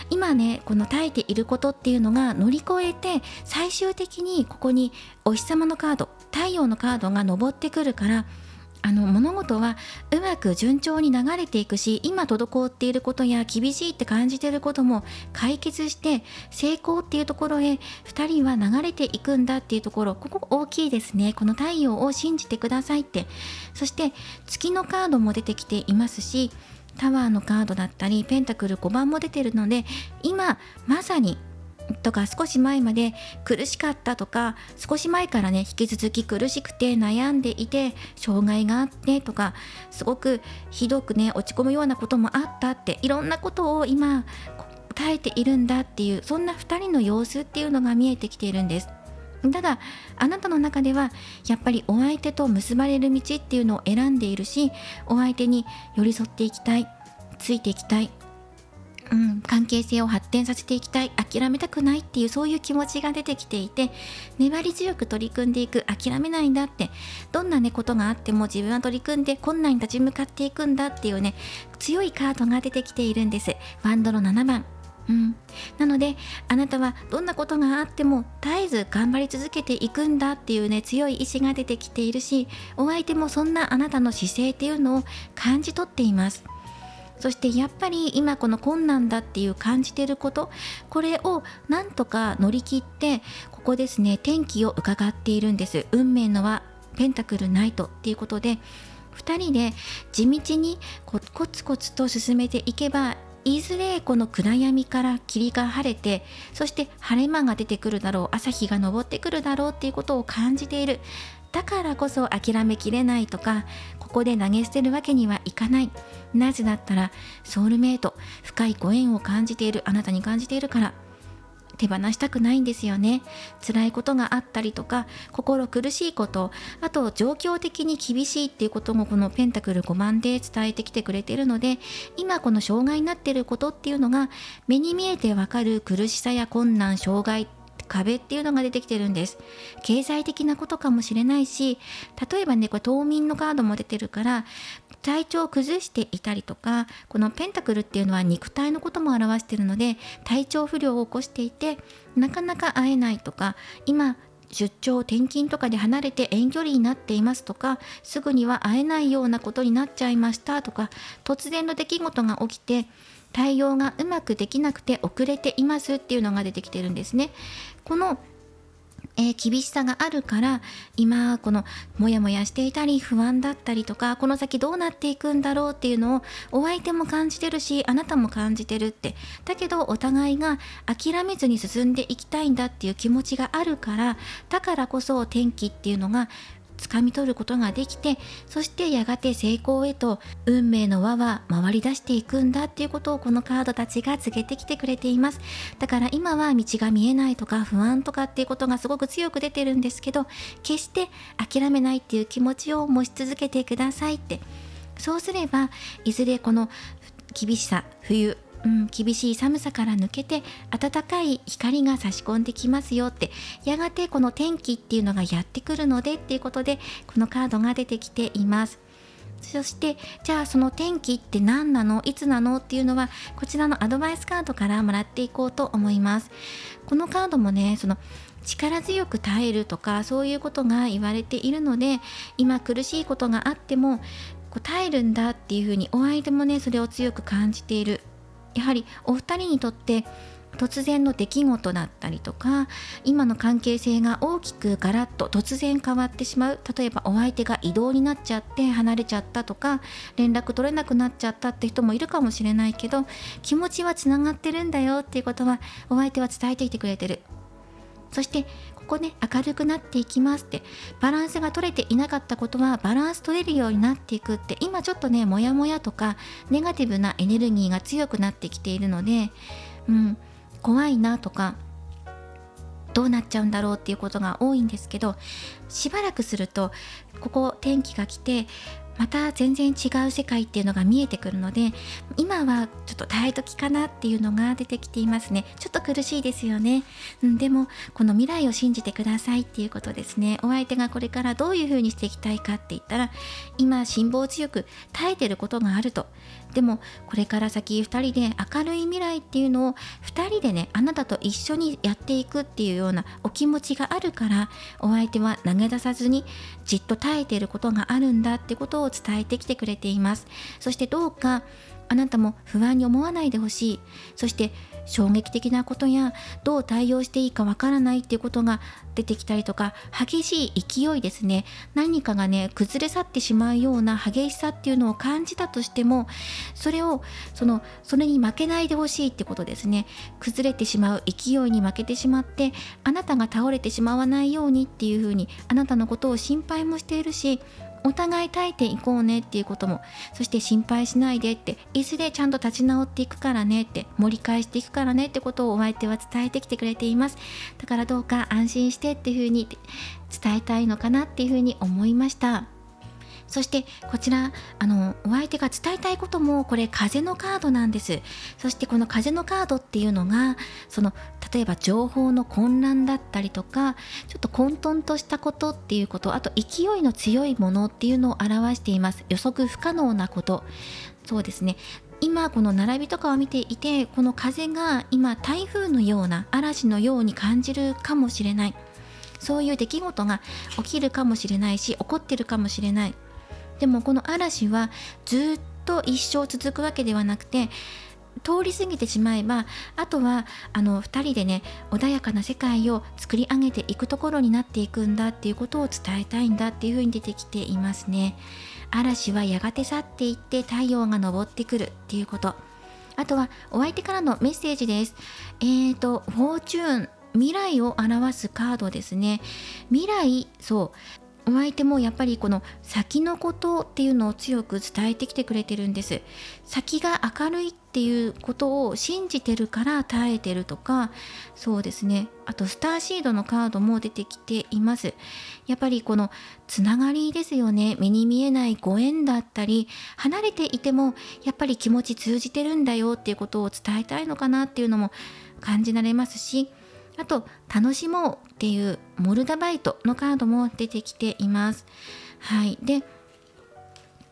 今ね、この耐えていることっていうのが乗り越えて、最終的にここにお日様のカード、太陽のカードが昇ってくるから、物事はうまく順調に流れていくし、今滞っていることや厳しいって感じていることも解決して成功っていうところへ2人は流れていくんだっていうところ、ここ大きいですね。この太陽を信じてくださいって。そして月のカードも出てきていますし、タワーのカードだったりペンタクル5番も出てるので、今まさにとか少し前まで苦しかったとか、少し前からね引き続き苦しくて悩んでいて障害があってとか、すごくひどくね落ち込むようなこともあったって、いろんなことを今耐えているんだっていう、そんな2人の様子っていうのが見えてきているんです。ただあなたの中ではやっぱりお相手と結ばれる道っていうのを選んでいるし、お相手に寄り添っていきたい、ついていきたい、関係性を発展させていきたい、諦めたくないっていう、そういう気持ちが出てきていて、粘り強く取り組んでいく、諦めないんだって、どんなねことがあっても自分は取り組んで困難に立ち向かっていくんだっていうね、強いカードが出てきているんです。ワンドの7番。なのであなたはどんなことがあっても絶えず頑張り続けていくんだっていうね、強い意志が出てきているし、お相手もそんなあなたの姿勢っていうのを感じ取っています。そしてやっぱり今この困難だっていう感じていること、これをなんとか乗り切って、ここですね、天気を伺っているんです。運命の輪ペンタクルナイトっていうことで、2人で地道にコツコツと進めていけば、いずれこの暗闇から霧が晴れて、そして晴れ間が出てくるだろう、朝日が昇ってくるだろうっていうことを感じている。だからこそ諦めきれないとか、ここで投げ捨てるわけにはいかない。なぜだったらソウルメイト、深いご縁を感じている、あなたに感じているから手放したくないんですよね。辛いことがあったりとか、心苦しいこと、あと状況的に厳しいっていうこともこのペンタクル5番で伝えてきてくれているので、今この障害になっていることっていうのが目に見えてわかる苦しさや困難、障害、壁っていうのが出てきてるんです。経済的なことかもしれないし、例えばね、これ冬眠のカードも出てるから、体調を崩していたりとか、このペンタクルっていうのは肉体のことも表しているので、体調不良を起こしていてなかなか会えないとか、今出張転勤とかで離れて遠距離になっていますとか、すぐには会えないようなことになっちゃいましたとか、突然の出来事が起きて対応がうまくできなくて遅れていますっていうのが出てきてるんですね。この厳しさがあるから、今このモヤモヤしていたり不安だったりとか、この先どうなっていくんだろうっていうのをお相手も感じてるし、あなたも感じてるって。だけどお互いが諦めずに進んでいきたいんだっていう気持ちがあるから、だからこそ天気っていうのが掴み取ることができて、そしてやがて成功へと運命の輪は回り出していくんだっていうことをこのカードたちが告げてきてくれています。だから今は道が見えないとか不安とかっていうことがすごく強く出てるんですけど、決して諦めないっていう気持ちを持ち続けてくださいって。そうすればいずれこの厳しさ、冬、厳しい寒さから抜けて暖かい光が差し込んできますよって、やがてこの天気っていうのがやってくるのでっていうことで、このカードが出てきています。そしてじゃあその天気って何なの、いつなのっていうのは、こちらのアドバイスカードからもらっていこうと思います。このカードもね、その力強く耐えるとかそういうことが言われているので、今苦しいことがあっても耐えるんだっていうふうにお相手もね、それを強く感じている。やはりお二人にとって突然の出来事だったりとか、今の関係性が大きくガラッと突然変わってしまう。例えばお相手が異動になっちゃって離れちゃったとか、連絡取れなくなっちゃったって人もいるかもしれないけど、気持ちはつながってるんだよっていうことはお相手は伝えていてくれてる。そしてここね、明るくなっていきますって、バランスが取れていなかったことはバランス取れるようになっていくって、今ちょっとねモヤモヤとかネガティブなエネルギーが強くなってきているので、怖いなとかどうなっちゃうんだろうっていうことが多いんですけど、しばらくするとここ天気が来てまた全然違う世界っていうのが見えてくるので、今はちょっと耐え時かなっていうのが出てきていますね。ちょっと苦しいですよね。でもこの未来を信じてくださいっていうことですね。お相手がこれからどういう風にしていきたいかって言ったら、今辛抱強く耐えてることがあると。でもこれから先2人で明るい未来っていうのを2人でね、あなたと一緒にやっていくっていうようなお気持ちがあるから、お相手は投げ出さずにじっと耐えていることがあるんだってことを伝えてきてくれています。そしてどうかあなたも不安に思わないでほしい。そして衝撃的なことやどう対応していいかわからないっていうことが出てきたりとか、激しい勢いですね、何かがね崩れ去ってしまうような激しさっていうのを感じたとしても、それに負けないでほしいってことですね。崩れてしまう勢いに負けてしまってあなたが倒れてしまわないようにっていうふうに、あなたのことを心配もしているし、お互い耐えていこうねっていうことも、そして心配しないでって、いずれちゃんと立ち直っていくからねって、盛り返していくからねってことをお相手は伝えてきてくれています。だからどうか安心してっていうふうに伝えたいのかなっていうふうに思いました。そしてこちらお相手が伝えたいことも、これ風のカードなんです。そしてこの風のカードっていうのが、例えば情報の混乱だったりとか、ちょっと混沌としたことっていうこと、あと勢いの強いものっていうのを表しています。予測不可能なこと、そうですね。今この並びとかを見ていて、この風が今台風のような嵐のように感じるかもしれない。そういう出来事が起きるかもしれないし、起こってるかもしれない。でもこの嵐はずっと一生続くわけではなくて、通り過ぎてしまえば、あとは2人でね穏やかな世界を作り上げていくところになっていくんだっていうことを伝えたいんだっていうふうに出てきていますね。嵐はやがて去っていって太陽が昇ってくるっていうこと。あとはお相手からのメッセージです。フォーチューン、未来を表すカードですね。未来、お相手もやっぱりこの先のことっていうのを強く伝えてきてくれてるんです。先が明るいっていうことを信じてるから耐えてるとか、そうですね。あとスターシードのカードも出てきています。やっぱりこのつながりですよね。目に見えないご縁だったり、離れていてもやっぱり気持ち通じてるんだよっていうことを伝えたいのかなっていうのも感じられますし、あと楽しもうっていうモルダバイトのカードも出てきています。はい。で、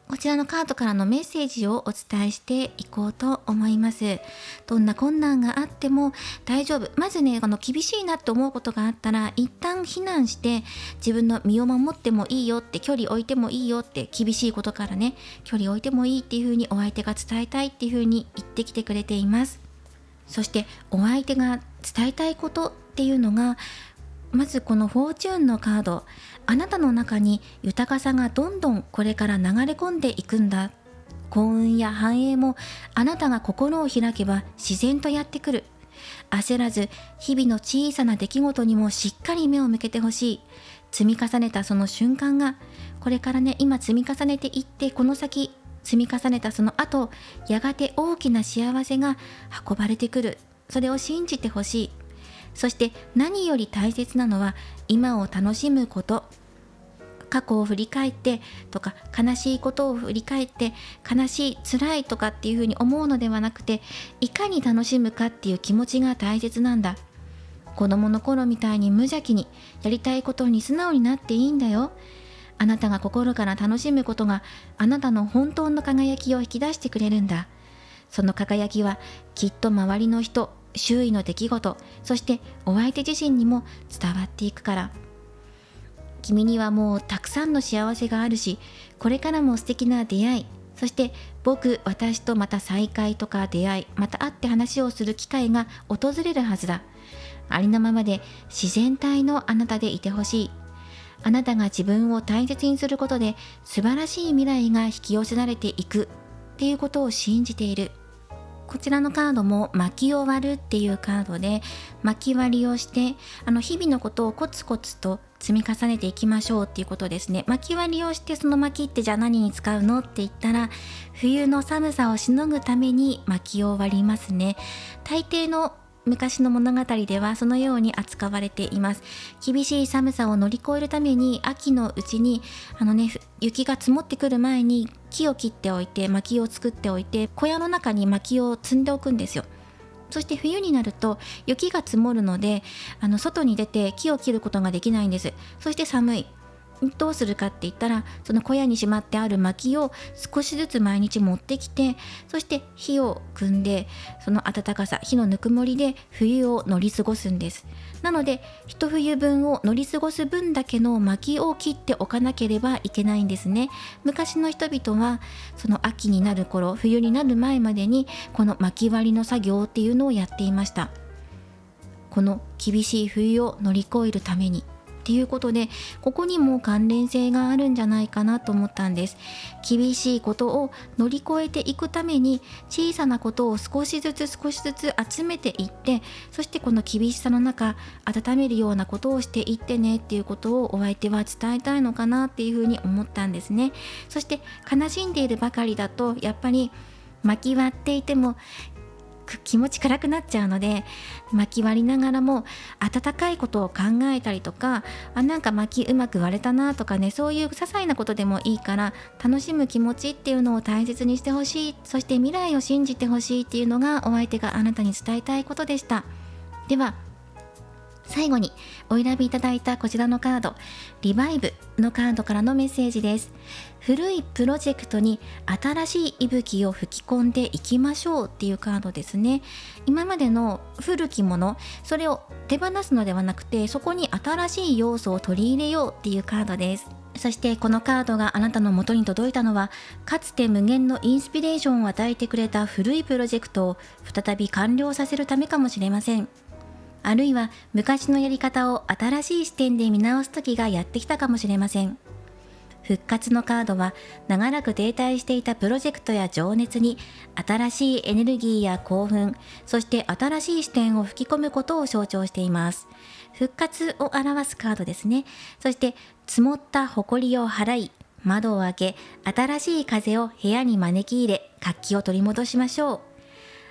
こちらのカードからのメッセージをお伝えしていこうと思います。どんな困難があっても大丈夫。まずね、厳しいなって思うことがあったら、一旦避難して自分の身を守ってもいいよって、距離置いてもいいよって、厳しいことからね、距離置いてもいいっていう風にお相手が伝えたいっていう風に言ってきてくれています。そしてお相手が伝えたいことっていうのが、まずこのフォーチューンのカード、あなたの中に豊かさがどんどんこれから流れ込んでいくんだ。幸運や繁栄もあなたが心を開けば自然とやってくる。焦らず日々の小さな出来事にもしっかり目を向けてほしい。積み重ねたその瞬間がこれからね、今積み重ねていって、この先積み重ねたその後、やがて大きな幸せが運ばれてくる。それを信じてほしい。そして何より大切なのは今を楽しむこと。過去を振り返ってとか、悲しいことを振り返って悲しい辛いとかっていうふうに思うのではなくて、いかに楽しむかっていう気持ちが大切なんだ。子供の頃みたいに無邪気にやりたいことに素直になっていいんだよ。あなたが心から楽しむことがあなたの本当の輝きを引き出してくれるんだ。その輝きはきっと周りの人、周囲の出来事、そしてお相手自身にも伝わっていくから。君にはもうたくさんの幸せがあるし、これからも素敵な出会い、そして私とまた再会とか出会い、また会って話をする機会が訪れるはずだ。ありのままで自然体のあなたでいてほしい。あなたが自分を大切にすることで素晴らしい未来が引き寄せられていくっていうことを信じている。こちらのカードも巻き終わるっていうカードで、巻き割りをして日々のことをコツコツと積み重ねていきましょうっていうことですね。巻き割りをして、その巻きってじゃあ何に使うのって言ったら、冬の寒さをしのぐために薪を割りますね。大抵の昔の物語ではそのように扱われています。厳しい寒さを乗り越えるために、秋のうちに雪が積もってくる前に木を切っておいて、薪を作っておいて、小屋の中に薪を積んでおくんですよ。そして冬になると雪が積もるので、外に出て木を切ることができないんです。そして寒い。どうするかって言ったら、その小屋にしまってある薪を少しずつ毎日持ってきて、そして火を組んで、その暖かさ、火のぬくもりで冬を乗り過ごすんです。なので一冬分を乗り過ごす分だけの薪を切っておかなければいけないんですね。昔の人々はその秋になる頃、冬になる前までにこの薪割りの作業っていうのをやっていました。この厳しい冬を乗り越えるためにっていうことで、ここにも関連性があるんじゃないかなと思ったんです。厳しいことを乗り越えていくために、小さなことを少しずつ集めていって、そしてこの厳しさの中温めるようなことをしていってねっていうことをお相手は伝えたいのかなっていうふうに思ったんですね。そして悲しんでいるばかりだと、やっぱり巻き割っていても気持ち暗くなっちゃうので、巻き割りながらも温かいことを考えたりとか、なんか巻きうまく割れたなとかね、そういう些細なことでもいいから楽しむ気持ちっていうのを大切にしてほしい。そして未来を信じてほしいっていうのがお相手があなたに伝えたいことでした。では最後にお選びいただいたこちらのカード、リバイブのカードからのメッセージです。古いプロジェクトに新しい息吹を吹き込んでいきましょうっていうカードですね。今までの古きもの、それを手放すのではなくて、そこに新しい要素を取り入れようっていうカードです。そしてこのカードがあなたの元に届いたのは、かつて無限のインスピレーションを与えてくれた古いプロジェクトを再び完了させるためかもしれません。あるいは昔のやり方を新しい視点で見直す時がやってきたかもしれません。復活のカードは、長らく停滞していたプロジェクトや情熱に新しいエネルギーや興奮、そして新しい視点を吹き込むことを象徴しています。復活を表すカードですね。そして積もった埃を払い、窓を開け、新しい風を部屋に招き入れ、活気を取り戻しましょう。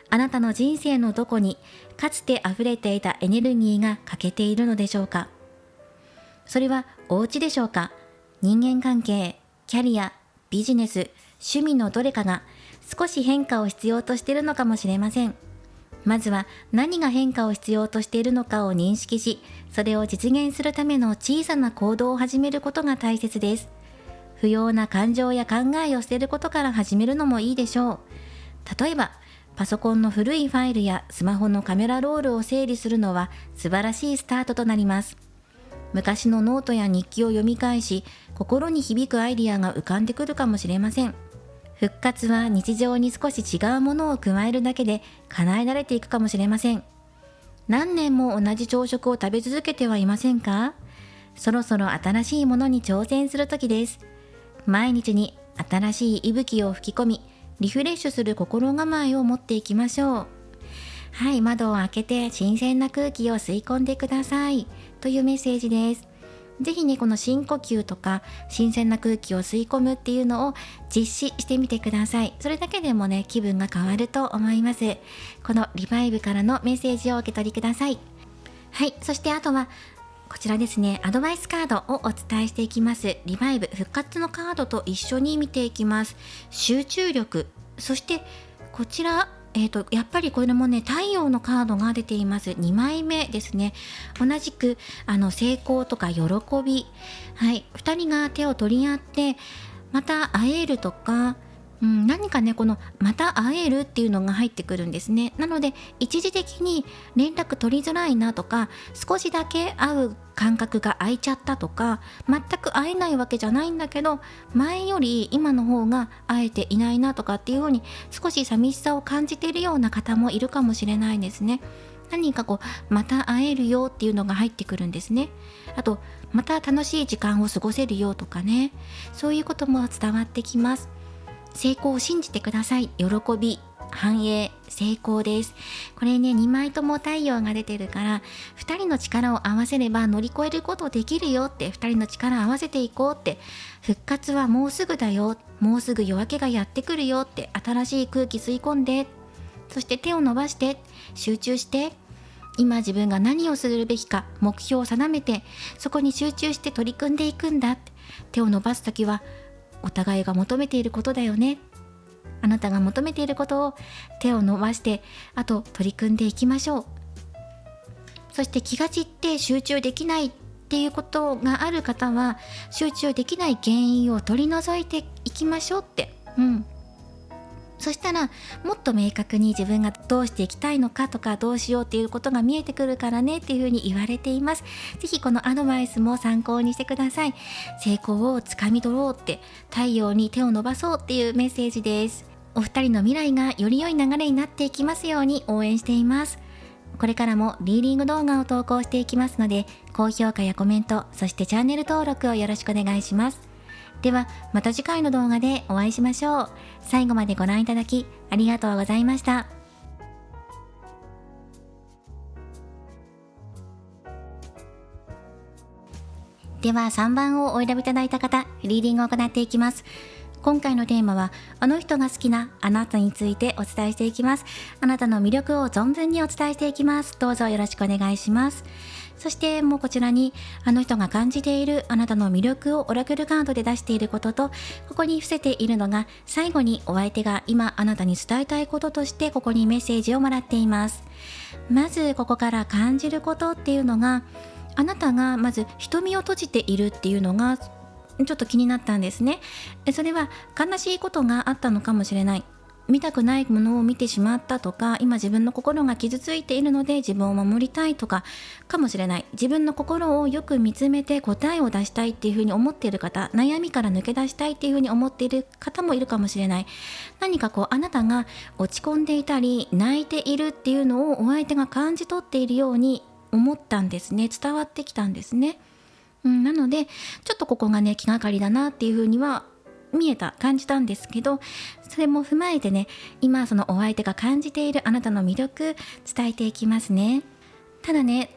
あなたの人生のどこにかつて溢れていたエネルギーが欠けているのでしょうか。それはお家でしょうか。人間関係、キャリア、ビジネス、趣味のどれかが少し変化を必要としているのかもしれません。まずは何が変化を必要としているのかを認識し、それを実現するための小さな行動を始めることが大切です。不要な感情や考えを捨てることから始めるのもいいでしょう。例えばパソコンの古いファイルやスマホのカメラロールを整理するのは素晴らしいスタートとなります。昔のノートや日記を読み返し、心に響くアイディアが浮かんでくるかもしれません。復活は日常に少し違うものを加えるだけで叶えられていくかもしれません。何年も同じ朝食を食べ続けてはいませんか？そろそろ新しいものに挑戦する時です。毎日に新しい息吹を吹き込み、リフレッシュする心構えを持っていきましょう。はい、窓を開けて新鮮な空気を吸い込んでくださいというメッセージです。ぜひね、この深呼吸とか新鮮な空気を吸い込むっていうのを実施してみてください。それだけでもね、気分が変わると思います。このリバイブからのメッセージをお受け取りください。はい、そしてあとはこちらですね、アドバイスカードをお伝えしていきます。リバイブ復活のカードと一緒に見ていきます。集中力、そしてこちらやっぱりこれもね、太陽のカードが出ています。2枚目ですね。同じく成功とか喜び、はい、2人が手を取り合ってまた会えるとか、何かね、このまた会えるっていうのが入ってくるんですね。なので一時的に連絡取りづらいなとか、少しだけ会う間隔が空いちゃったとか、全く会えないわけじゃないんだけど、前より今の方が会えていないなとかっていう風に少し寂しさを感じているような方もいるかもしれないですね。何かこうまた会えるよっていうのが入ってくるんですね。あとまた楽しい時間を過ごせるよとかね、そういうことも伝わってきます。成功を信じてください。喜び、繁栄、成功です。これね、2枚とも太陽が出てるから、2人の力を合わせれば乗り越えることできるよって、2人の力を合わせていこうって、復活はもうすぐだよ、もうすぐ夜明けがやってくるよって、新しい空気吸い込んで、そして手を伸ばして、集中して、今自分が何をするべきか目標を定めて、そこに集中して取り組んでいくんだって。手を伸ばすときはお互いが求めていることだよね。あなたが求めていることを手を伸ばして、あと取り組んでいきましょう。そして気が散って集中できないっていうことがある方は、集中できない原因を取り除いていきましょうって。そしたらもっと明確に自分がどうしていきたいのかとか、どうしようっていうことが見えてくるからねっていうふうに言われています。ぜひこのアドバイスも参考にしてください。成功をつかみ取ろうって、太陽に手を伸ばそうっていうメッセージです。お二人の未来がより良い流れになっていきますように応援しています。これからもリーディング動画を投稿していきますので、高評価やコメント、そしてチャンネル登録をよろしくお願いします。ではまた次回の動画でお会いしましょう。最後までご覧いただきありがとうございました。では3番をお選びいただいた方、リーディングを行っていきます。今回のテーマは、あの人が好きなあなたについてお伝えしていきます。あなたの魅力を存分にお伝えしていきます。どうぞよろしくお願いします。そしてもうこちらに、あの人が感じているあなたの魅力をオラクルカードで出していることと、ここに伏せているのが、最後にお相手が今あなたに伝えたいこととして、ここにメッセージをもらっています。まずここから感じることっていうのが、あなたがまず瞳を閉じているっていうのがちょっと気になったんですね。それは悲しいことがあったのかもしれない。見たくないものを見てしまったとか、今自分の心が傷ついているので自分を守りたいとかかもしれない。自分の心をよく見つめて答えを出したいっていうふうに思っている方、悩みから抜け出したいっていうふうに思っている方もいるかもしれない。何かあなたが落ち込んでいたり泣いているっていうのをお相手が感じ取っているように思ったんですね。伝わってきたんですね。なのでちょっとここがね気がかりだなっていうふうには感じたんですけど、それも踏まえてね、今そのお相手が感じているあなたの魅力伝えていきますね。ただね、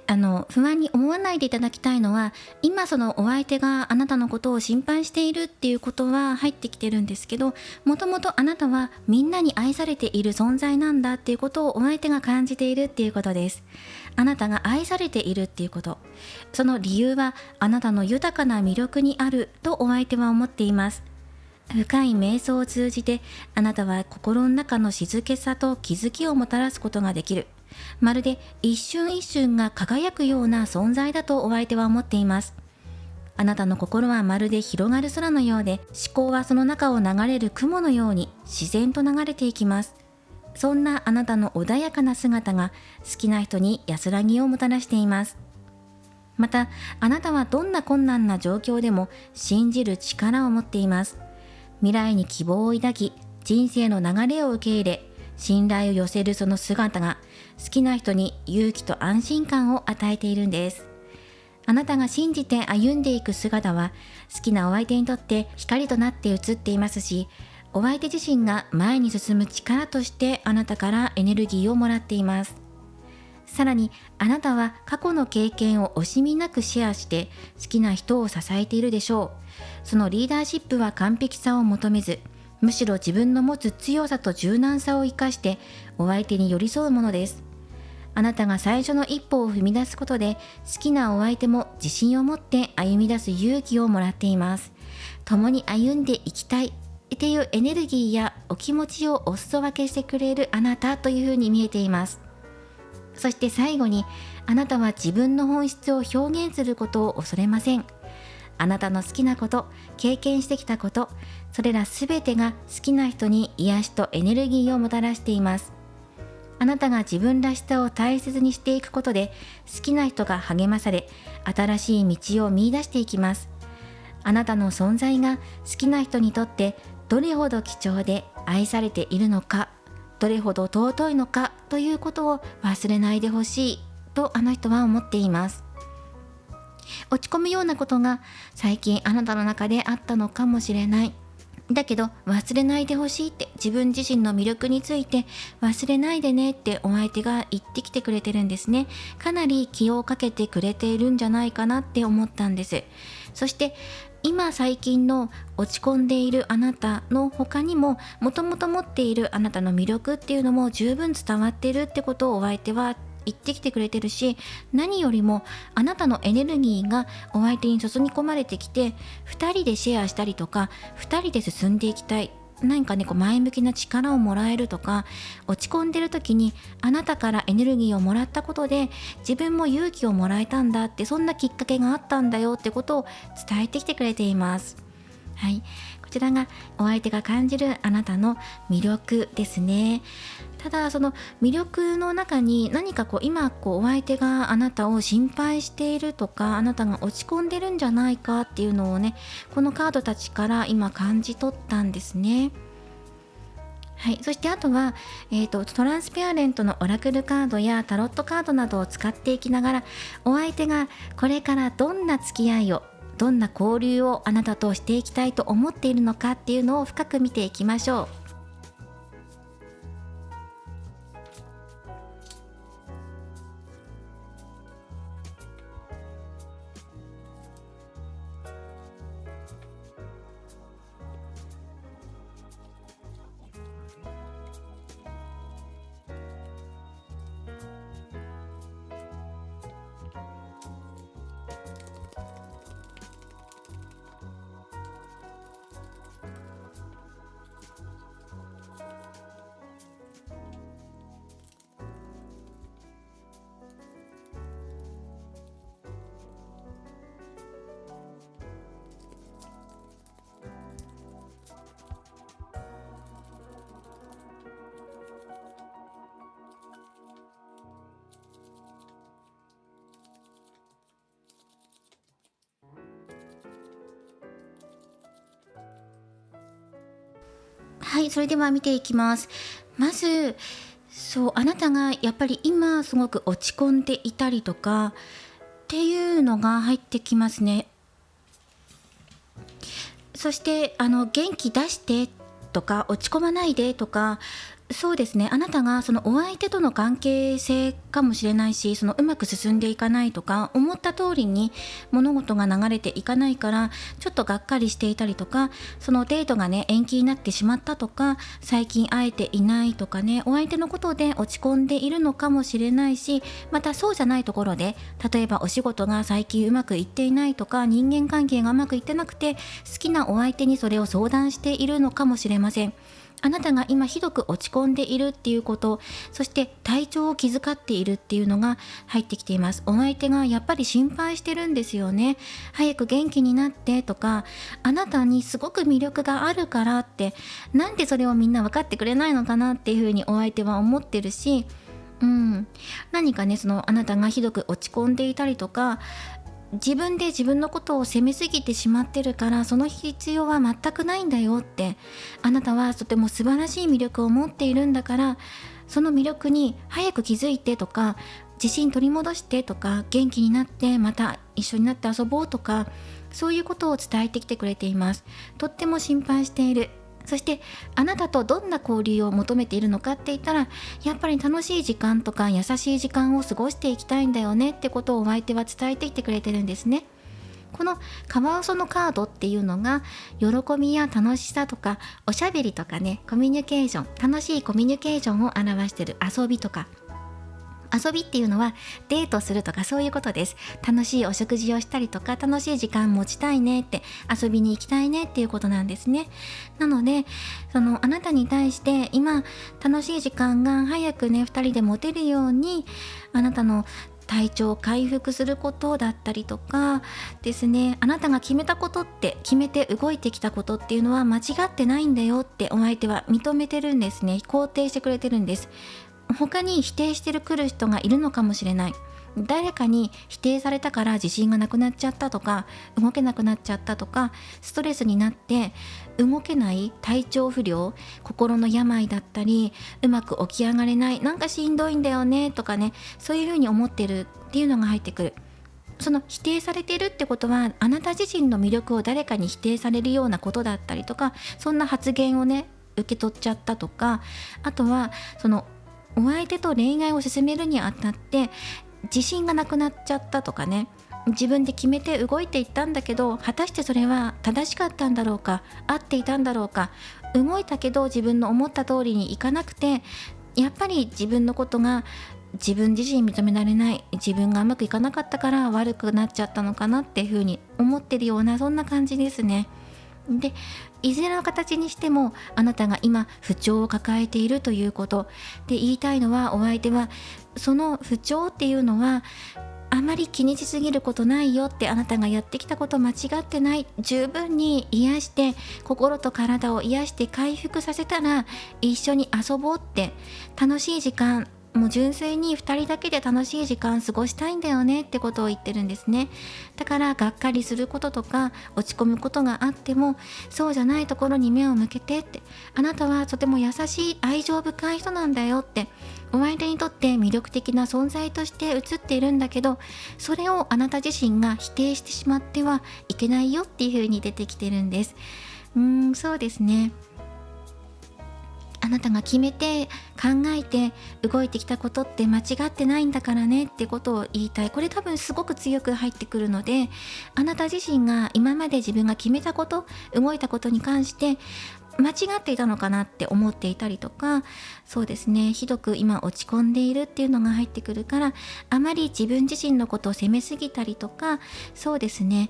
不安に思わないでいただきたいのは、今そのお相手があなたのことを心配しているっていうことは入ってきてるんですけど、もともとあなたはみんなに愛されている存在なんだっていうことをお相手が感じているっていうことです。あなたが愛されているっていうこと、その理由はあなたの豊かな魅力にあるとお相手は思っています。深い瞑想を通じて、あなたは心の中の静けさと気づきをもたらすことができる。まるで一瞬一瞬が輝くような存在だとお相手は思っています。あなたの心はまるで広がる空のようで、思考はその中を流れる雲のように自然と流れていきます。そんなあなたの穏やかな姿が好きな人に安らぎをもたらしています。また、あなたはどんな困難な状況でも信じる力を持っています。未来に希望を抱き、人生の流れを受け入れ、信頼を寄せるその姿が好きな人に勇気と安心感を与えているんです。あなたが信じて歩んでいく姿は、好きなお相手にとって光となって映っていますし、お相手自身が前に進む力としてあなたからエネルギーをもらっています。さらにあなたは過去の経験を惜しみなくシェアして好きな人を支えているでしょう。そのリーダーシップは完璧さを求めず、むしろ自分の持つ強さと柔軟さを生かしてお相手に寄り添うものです。あなたが最初の一歩を踏み出すことで、好きなお相手も自信を持って歩み出す勇気をもらっています。共に歩んでいきたいっていうエネルギーやお気持ちをお裾分けしてくれるあなたというふうに見えています。そして最後に、あなたは自分の本質を表現することを恐れません。あなたの好きなこと、経験してきたこと、それらすべてが好きな人に癒しとエネルギーをもたらしています。あなたが自分らしさを大切にしていくことで、好きな人が励まされ、新しい道を見出していきます。あなたの存在が好きな人にとってどれほど貴重で愛されているのか、どれほど尊いのかということを忘れないでほしいとあの人は思っています。落ち込むようなことが最近あなたの中であったのかもしれない。だけど忘れないでほしいって、自分自身の魅力について忘れないでねってお相手が言ってきてくれてるんですね。かなり気をかけてくれているんじゃないかなって思ったんです。そして今最近の落ち込んでいるあなたの他にも、もともと持っているあなたの魅力っていうのも十分伝わっているってことをお相手は言ってきてくれてるし、何よりもあなたのエネルギーがお相手に注ぎ込まれてきて、2人でシェアしたりとか、2人で進んでいきたい、何かね前向きな力をもらえるとか、落ち込んでる時にあなたからエネルギーをもらったことで自分も勇気をもらえたんだって、そんなきっかけがあったんだよってことを伝えてきてくれています。はい、こちらがお相手が感じるあなたの魅力ですね。ただその魅力の中に何か今お相手があなたを心配しているとか、あなたが落ち込んでるんじゃないかっていうのをね、このカードたちから今感じ取ったんですね。はい、そしてあとは、トランスペアレントのオラクルカードやタロットカードなどを使っていきながら、お相手がこれからどんな付き合いを、どんな交流をあなたとしていきたいと思っているのかっていうのを深く見ていきましょう。はい、それでは見ていきます。まず、あなたがやっぱり今すごく落ち込んでいたりとかっていうのが入ってきますね。そして元気出してとか、落ち込まないでとか、そうですね、あなたがそのお相手との関係性かもしれないし、うまく進んでいかないとか、思った通りに物事が流れていかないからちょっとがっかりしていたりとか、そのデートがね延期になってしまったとか、最近会えていないとかね、お相手のことで落ち込んでいるのかもしれないし、またそうじゃないところで、例えばお仕事が最近うまくいっていないとか、人間関係がうまくいってなくて好きなお相手にそれを相談しているのかもしれません。あなたが今ひどく落ち込んでいるっていうこと、そして体調を気遣っているっていうのが入ってきています。お相手がやっぱり心配してるんですよね。早く元気になってとか、あなたにすごく魅力があるからって、なんでそれをみんな分かってくれないのかなっていうふうにお相手は思ってるし、何かね、あなたがひどく落ち込んでいたりとか、自分で自分のことを責めすぎてしまってるから、その必要は全くないんだよって、あなたはとても素晴らしい魅力を持っているんだから、その魅力に早く気づいてとか、自信取り戻してとか、元気になってまた一緒になって遊ぼうとか、そういうことを伝えてきてくれています。とっても心配している。そしてあなたとどんな交流を求めているのかって言ったら、やっぱり楽しい時間とか優しい時間を過ごしていきたいんだよねってことをお相手は伝えてきてくれてるんですね。このカワウソのカードっていうのが、喜びや楽しさとかおしゃべりとかね、コミュニケーション、楽しいコミュニケーションを表している。遊びとか、遊びっていうのはデートするとかそういうことです。楽しいお食事をしたりとか、楽しい時間持ちたいねって、遊びに行きたいねっていうことなんですね。なのであなたに対して今楽しい時間が早くね2人で持てるように、あなたの体調を回復することだったりとかですね、あなたが決めたことって決めて動いてきたことっていうのは間違ってないんだよってお相手は認めてるんですね。肯定してくれてるんです。他に否定してくる人がいるのかもしれない。誰かに否定されたから自信がなくなっちゃったとか、動けなくなっちゃったとか、ストレスになって動けない、体調不良、心の病だったり、うまく起き上がれない、なんかしんどいんだよねとかね、そういうふうに思ってるっていうのが入ってくる。その否定されてるってことは、あなた自身の魅力を誰かに否定されるようなことだったりとか、そんな発言をね受け取っちゃったとか、あとはそのお相手と恋愛を進めるにあたって自信がなくなっちゃったとかね、自分で決めて動いていったんだけど、果たしてそれは正しかったんだろうか、合っていたんだろうか、動いたけど自分の思った通りにいかなくて、やっぱり自分のことが自分自身認められない、自分がうまくいかなかったから悪くなっちゃったのかなっていうふうに思ってるような、そんな感じですね。で、いずれの形にしてもあなたが今不調を抱えているということで、言いたいのは、お相手はその不調っていうのはあまり気にしすぎることないよって、あなたがやってきたこと間違ってない、十分に癒して、心と体を癒して回復させたら一緒に遊ぼうって、楽しい時間、もう純粋に2人だけで楽しい時間過ごしたいんだよねってことを言ってるんですね。だからがっかりすることとか落ち込むことがあっても、そうじゃないところに目を向けてって、あなたはとても優しい愛情深い人なんだよって、お相手にとって魅力的な存在として映っているんだけど、それをあなた自身が否定してしまってはいけないよっていう風に出てきてるんです。そうですね。あなたが決めて考えて動いてきたことって間違ってないんだからねってことを言いたい。これ多分すごく強く入ってくるので、あなた自身が今まで自分が決めたこと、動いたことに関して間違っていたのかなって思っていたりとか、そうですね、ひどく今落ち込んでいるっていうのが入ってくるから、あまり自分自身のことを責めすぎたりとか、そうですね、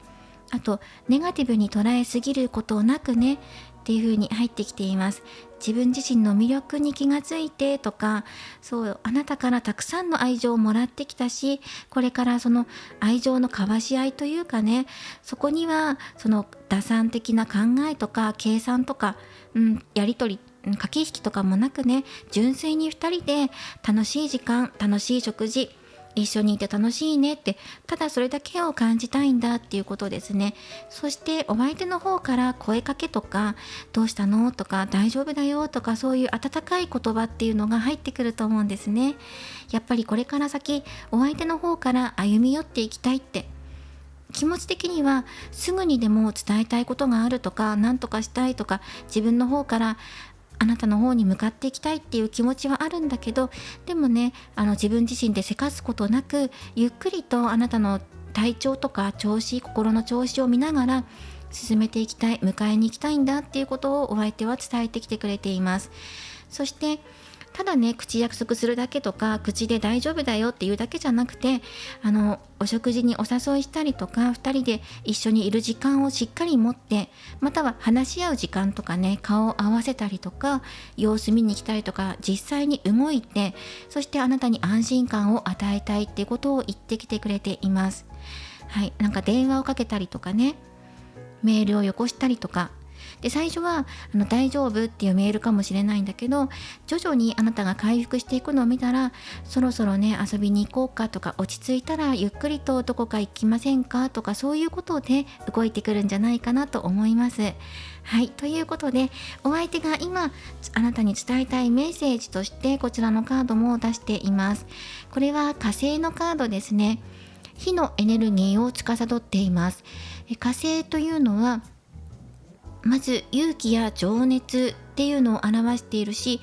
あとネガティブに捉えすぎることなくねっていう風に入ってきています。自分自身の魅力に気がついてとか、そうあなたからたくさんの愛情をもらってきたし、これからその愛情の交わし合いというかね、そこにはその打算的な考えとか計算とか、やり取り駆け引きとかもなくね、純粋に2人で楽しい時間、楽しい食事、一緒にいて楽しいねって、ただそれだけを感じたいんだっていうことですね。そしてお相手の方から声かけとか、どうしたのとか、大丈夫だよとか、そういう温かい言葉っていうのが入ってくると思うんですね。やっぱりこれから先、お相手の方から歩み寄っていきたいって、気持ち的にはすぐにでも伝えたいことがあるとか、何とかしたいとか、自分の方からあなたの方に向かっていきたいっていう気持ちはあるんだけど、でもね、自分自身でせかすことなく、ゆっくりとあなたの体調とか調子、心の調子を見ながら進めていきたい、迎えに行きたいんだっていうことをお相手は伝えてきてくれています。そしてただね、口約束するだけとか、口で大丈夫だよっていうだけじゃなくて、お食事にお誘いしたりとか、2人で一緒にいる時間をしっかり持って、または話し合う時間とかね、顔を合わせたりとか、様子見に来たりとか、実際に動いて、そしてあなたに安心感を与えたいっていうことを言ってきてくれています。はい、なんか電話をかけたりとかね、メールをよこしたりとかで、最初は大丈夫っていうメールかもしれないんだけど、徐々にあなたが回復していくのを見たら、そろそろね遊びに行こうかとか、落ち着いたらゆっくりとどこか行きませんかとか、そういうことで動いてくるんじゃないかなと思います。はい、ということで、お相手が今あなたに伝えたいメッセージとしてこちらのカードも出しています。これは火星のカードですね。火のエネルギーを司っています。火星というのはまず勇気や情熱っていうのを表しているし、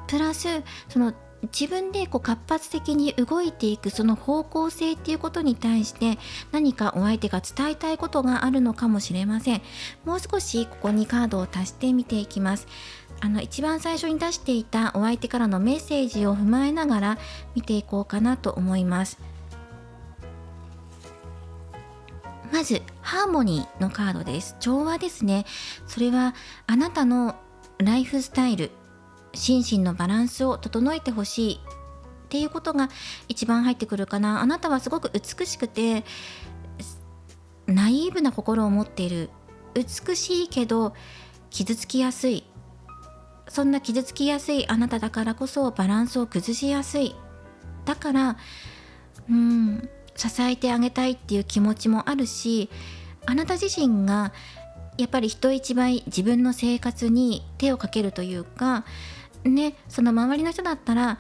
プラスその自分で活発的に動いていくその方向性っていうことに対して、何かお相手が伝えたいことがあるのかもしれません。もう少しここにカードを足してみていきます。一番最初に出していたお相手からのメッセージを踏まえながら見ていこうかなと思います。まずハーモニーのカードです。調和ですね。それはあなたのライフスタイル、心身のバランスを整えてほしいっていうことが一番入ってくるかな。あなたはすごく美しくてナイーブな心を持っている。美しいけど傷つきやすい。そんな傷つきやすいあなただからこそバランスを崩しやすい。だから支えてあげたいっていう気持ちもあるし、あなた自身がやっぱり人一倍自分の生活に手をかけるというかね、その周りの人だったら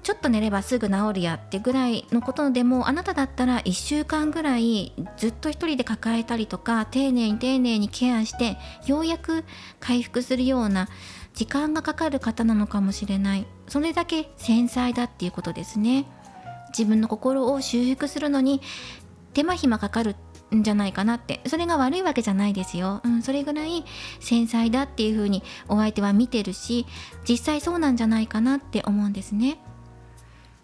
ちょっと寝ればすぐ治るやってぐらいのことでも、あなただったら1週間ぐらいずっと一人で抱えたりとか、丁寧にケアしてようやく回復するような時間がかかる方なのかもしれない。それだけ繊細だっていうことですね。自分の心を修復するのに手間暇かかるんじゃないかなって。それが悪いわけじゃないですよ。それぐらい繊細だっていう風にお相手は見てるし、実際そうなんじゃないかなって思うんですね。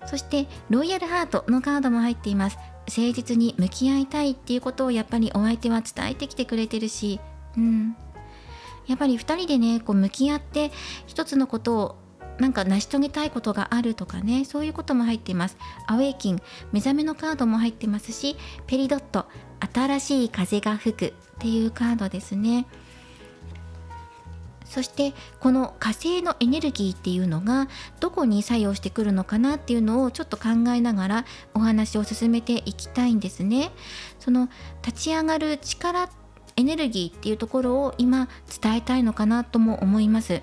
そしてロイヤルハートのカードも入っています。誠実に向き合いたいっていうことをやっぱりお相手は伝えてきてくれてるし、やっぱり2人でね向き合って一つのことを成し遂げたいことがあるとかね、そういうことも入っています。アウェイキン、目覚めのカードも入ってますし、ペリドット、新しい風が吹くっていうカードですね。そしてこの火星のエネルギーっていうのがどこに作用してくるのかなっていうのをちょっと考えながらお話を進めていきたいんですね。その立ち上がる力、エネルギーっていうところを今伝えたいのかなとも思います。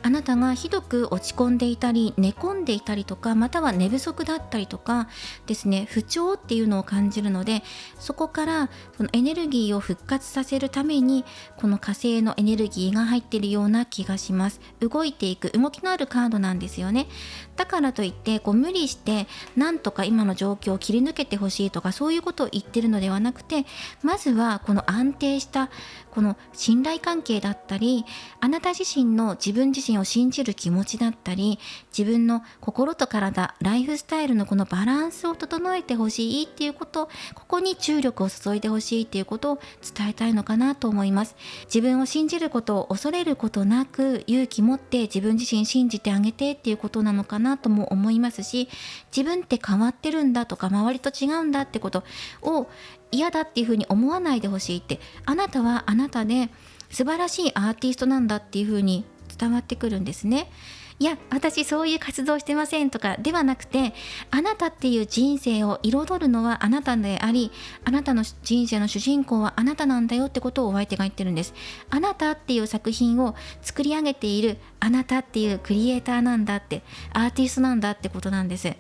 あなたがひどく落ち込んでいたり寝込んでいたりとか、または寝不足だったりとかですね、不調っていうのを感じるので、そこからそのエネルギーを復活させるためにこの火星のエネルギーが入っているような気がします。動いていく動きのあるカードなんですよね。だからといって無理してなんとか今の状況を切り抜けてほしいとかそういうことを言ってるのではなくて、まずはこの安定したこの信頼関係だったり、あなた自身の自分自身を信じる気持ちだったり、自分の心と体、ライフスタイルのこのバランスを整えてほしいっていうこと、ここに注力を注いでほしいっていうことを伝えたいのかなと思います。自分を信じることを恐れることなく勇気持って自分自身信じてあげてっていうことなのかなとも思いますし、自分って変わってるんだとか周りと違うんだってことを嫌だっていうふうに思わないでほしいって、あなたはあなたで素晴らしいアーティストなんだっていうふうに伝わってくるんですね。いや私そういう活動してませんとかではなくて、あなたっていう人生を彩るのはあなたであり、あなたの人生の主人公はあなたなんだよってことをお相手が言ってるんです。あなたっていう作品を作り上げているあなたっていうクリエイターなんだって、アーティストなんだってことなんです。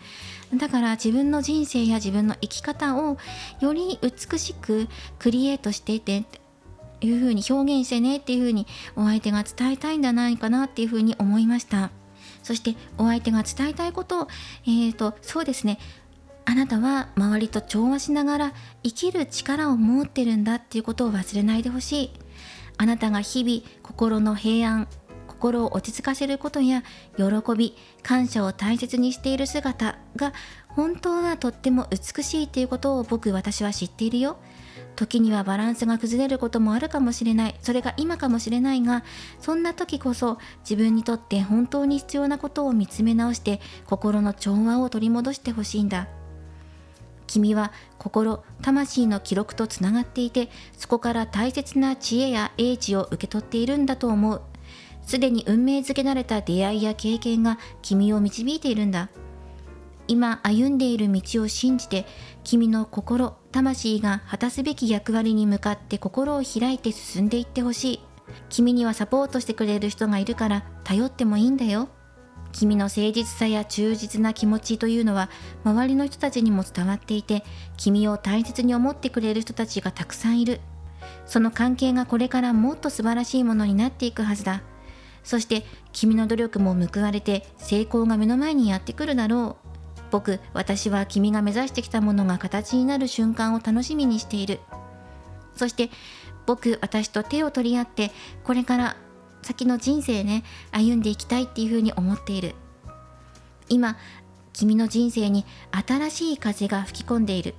だから自分の人生や自分の生き方をより美しくクリエイトしていていう風に表現してねっていう風にお相手が伝えたいんじゃないかなっていう風に思いました。そしてお相手が伝えたいことを、そうですね、あなたは周りと調和しながら生きる力を持ってるんだっていうことを忘れないでほしい。あなたが日々心の平安、心を落ち着かせることや喜び、感謝を大切にしている姿が本当はとっても美しいということを私は知っているよ。時にはバランスが崩れることもあるかもしれない。それが今かもしれないが、そんな時こそ自分にとって本当に必要なことを見つめ直して心の調和を取り戻してほしいんだ。君は心、魂の記録とつながっていて、そこから大切な知恵や英知を受け取っているんだと思う。すでに運命づけられた出会いや経験が君を導いているんだ。今歩んでいる道を信じて、君の心、魂が果たすべき役割に向かって心を開いて進んでいってほしい。君にはサポートしてくれる人がいるから頼ってもいいんだよ。君の誠実さや忠実な気持ちというのは周りの人たちにも伝わっていて、君を大切に思ってくれる人たちがたくさんいる。その関係がこれからもっと素晴らしいものになっていくはずだ。そして君の努力も報われて成功が目の前にやってくるだろう。私は君が目指してきたものが形になる瞬間を楽しみにしている。そして私と手を取り合ってこれから先の人生ね、歩んでいきたいっていうふうに思っている。今君の人生に新しい風が吹き込んでいる。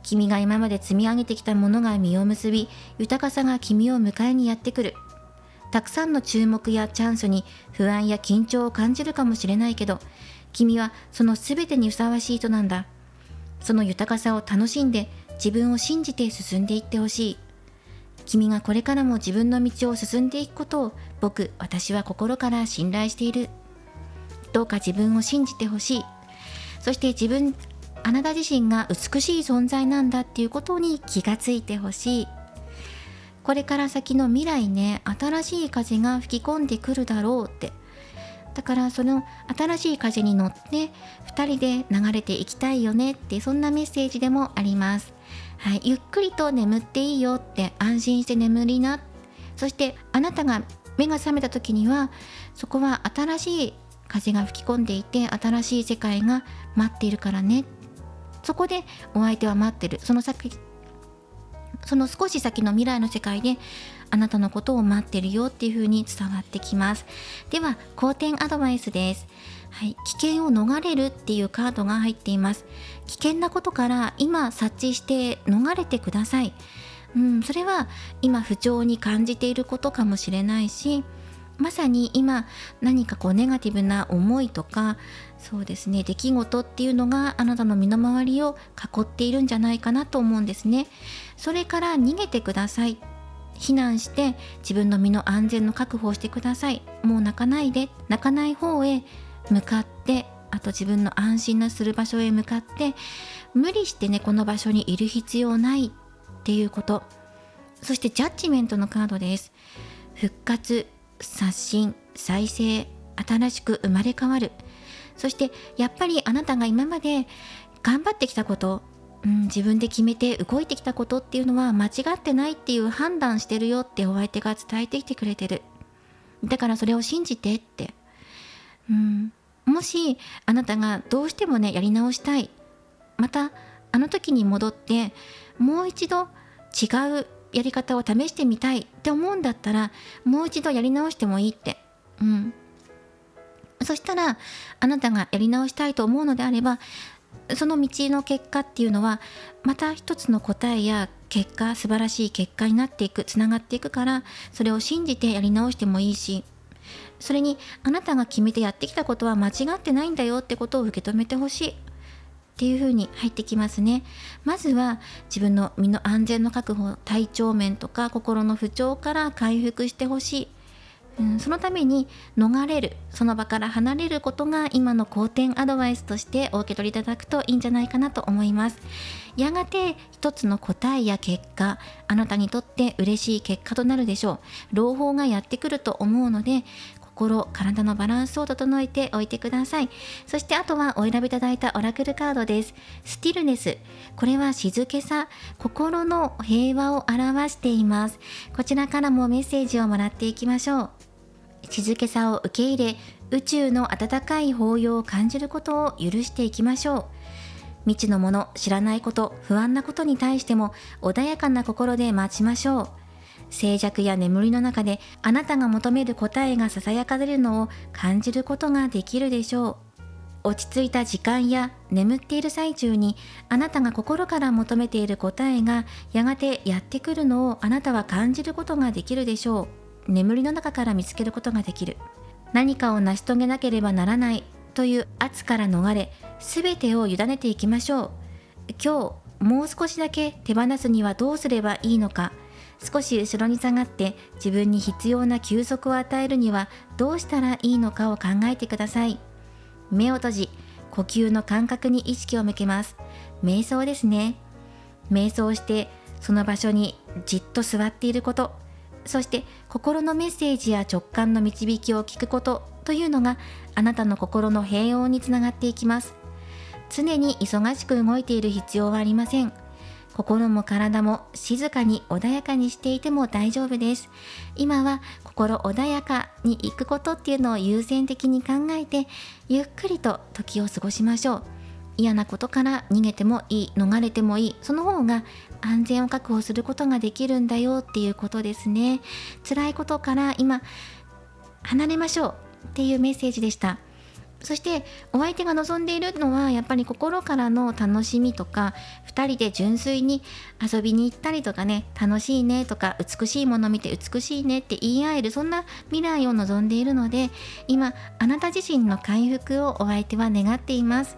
君が今まで積み上げてきたものが実を結び、豊かさが君を迎えにやってくる。たくさんの注目やチャンスに不安や緊張を感じるかもしれないけど、君はその全てにふさわしい人なんだ。その豊かさを楽しんで自分を信じて進んでいってほしい。君がこれからも自分の道を進んでいくことを私は心から信頼している。どうか自分を信じてほしい。そしてあなた自身が美しい存在なんだっていうことに気がついてほしい。これから先の未来ね、新しい風が吹き込んでくるだろうって。だからその新しい風に乗って2人で流れていきたいよねって、そんなメッセージでもあります。はい、ゆっくりと眠っていいよって、安心して眠りな。そしてあなたが目が覚めた時には、そこは新しい風が吹き込んでいて、新しい世界が待っているからね。そこでお相手は待ってる。その少し先の未来の世界であなたのことを待ってるよっていう風に伝わってきます。では好転アドバイスです。はい、危険を逃れるっていうカードが入っています。危険なことから今察知して逃れてください。それは今不調に感じていることかもしれないし、まさに今何かネガティブな思いとか、そうですね、出来事っていうのがあなたの身の回りを囲っているんじゃないかなと思うんですね。それから逃げてください。避難して自分の身の安全の確保をしてください。もう泣かないで、泣かない方へ向かって、あと自分の安心なする場所へ向かって、無理してねこの場所にいる必要ないっていうこと。そしてジャッジメントのカードです。復活、刷新、再生、新しく生まれ変わる。そしてやっぱりあなたが今まで頑張ってきたこと、自分で決めて動いてきたことっていうのは間違ってないっていう判断してるよってお相手が伝えてきてくれてる。だからそれを信じてって。もしあなたがどうしてもねやり直したい、またあの時に戻ってもう一度違うやり方を試してみたいって思うんだったら、もう一度やり直してもいいって。そしたらあなたがやり直したいと思うのであれば、その道の結果っていうのはまた一つの答えや結果、素晴らしい結果になっていく、つながっていくから、それを信じてやり直してもいいし、それにあなたが決めてやってきたことは間違ってないんだよってことを受け止めてほしいっていう風に入ってきますね。まずは自分の身の安全の確保、体調面とか心の不調から回復してほしい。そのために逃れる、その場から離れることが今の好転アドバイスとしてお受け取りいただくといいんじゃないかなと思います。やがて一つの答えや結果、あなたにとって嬉しい結果となるでしょう。朗報がやってくると思うので、心、体のバランスを整えておいてください。そしてあとはお選びいただいたオラクルカードです。スティルネス。これは静けさ、心の平和を表しています。こちらからもメッセージをもらっていきましょう。静けさを受け入れ、宇宙の温かい抱擁を感じることを許していきましょう。未知のもの、知らないこと、不安なことに対しても穏やかな心で待ちましょう。静寂や眠りの中であなたが求める答えがささやかれるのを感じることができるでしょう。落ち着いた時間や眠っている最中にあなたが心から求めている答えがやがてやってくるのをあなたは感じることができるでしょう。眠りの中から見つけることができる。何かを成し遂げなければならないという圧から逃れ、すべてを委ねていきましょう。今日もう少しだけ手放すにはどうすればいいのか、少し後ろに下がって自分に必要な休息を与えるにはどうしたらいいのかを考えてください。目を閉じ、呼吸の感覚に意識を向けます。瞑想ですね。瞑想してその場所にじっと座っていること、そして心のメッセージや直感の導きを聞くことというのがあなたの心の平穏につながっていきます。常に忙しく動いている必要はありません。心も体も静かに穏やかにしていても大丈夫です。今は心穏やかに行くことっていうのを優先的に考えて、ゆっくりと時を過ごしましょう。嫌なことから逃げてもいい、逃れてもいい、その方が安全を確保することができるんだよっていうことですね。辛いことから今離れましょうっていうメッセージでした。そしてお相手が望んでいるのはやっぱり心からの楽しみとか、2人で純粋に遊びに行ったりとかね、楽しいねとか美しいもの見て美しいねって言い合える、そんな未来を望んでいるので、今あなた自身の回復をお相手は願っています。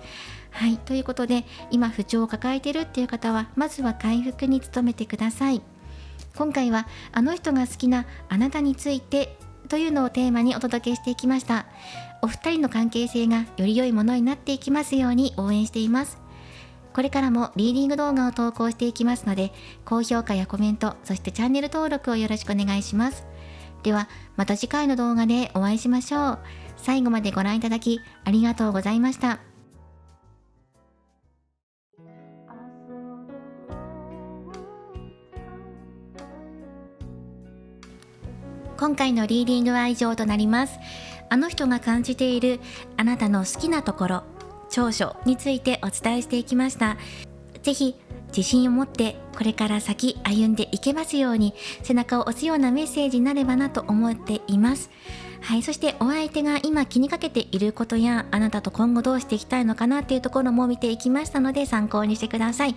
はい、ということで今不調を抱えているっていう方はまずは回復に努めてください。今回はあの人が好きなあなたについてというのをテーマにお届けしていきました。お二人の関係性がより良いものになっていきますように応援しています。これからもリーディング動画を投稿していきますので、高評価やコメント、そしてチャンネル登録をよろしくお願いします。ではまた次回の動画でお会いしましょう。最後までご覧いただきありがとうございました。今回のリーディングは以上となります。あの人が感じているあなたの好きなところ、長所についてお伝えしていきました。ぜひ自信を持ってこれから先歩んでいけますように、背中を押すようなメッセージになればなと思っています。はい、そしてお相手が今気にかけていることや、あなたと今後どうしていきたいのかなっていうところも見ていきましたので参考にしてください。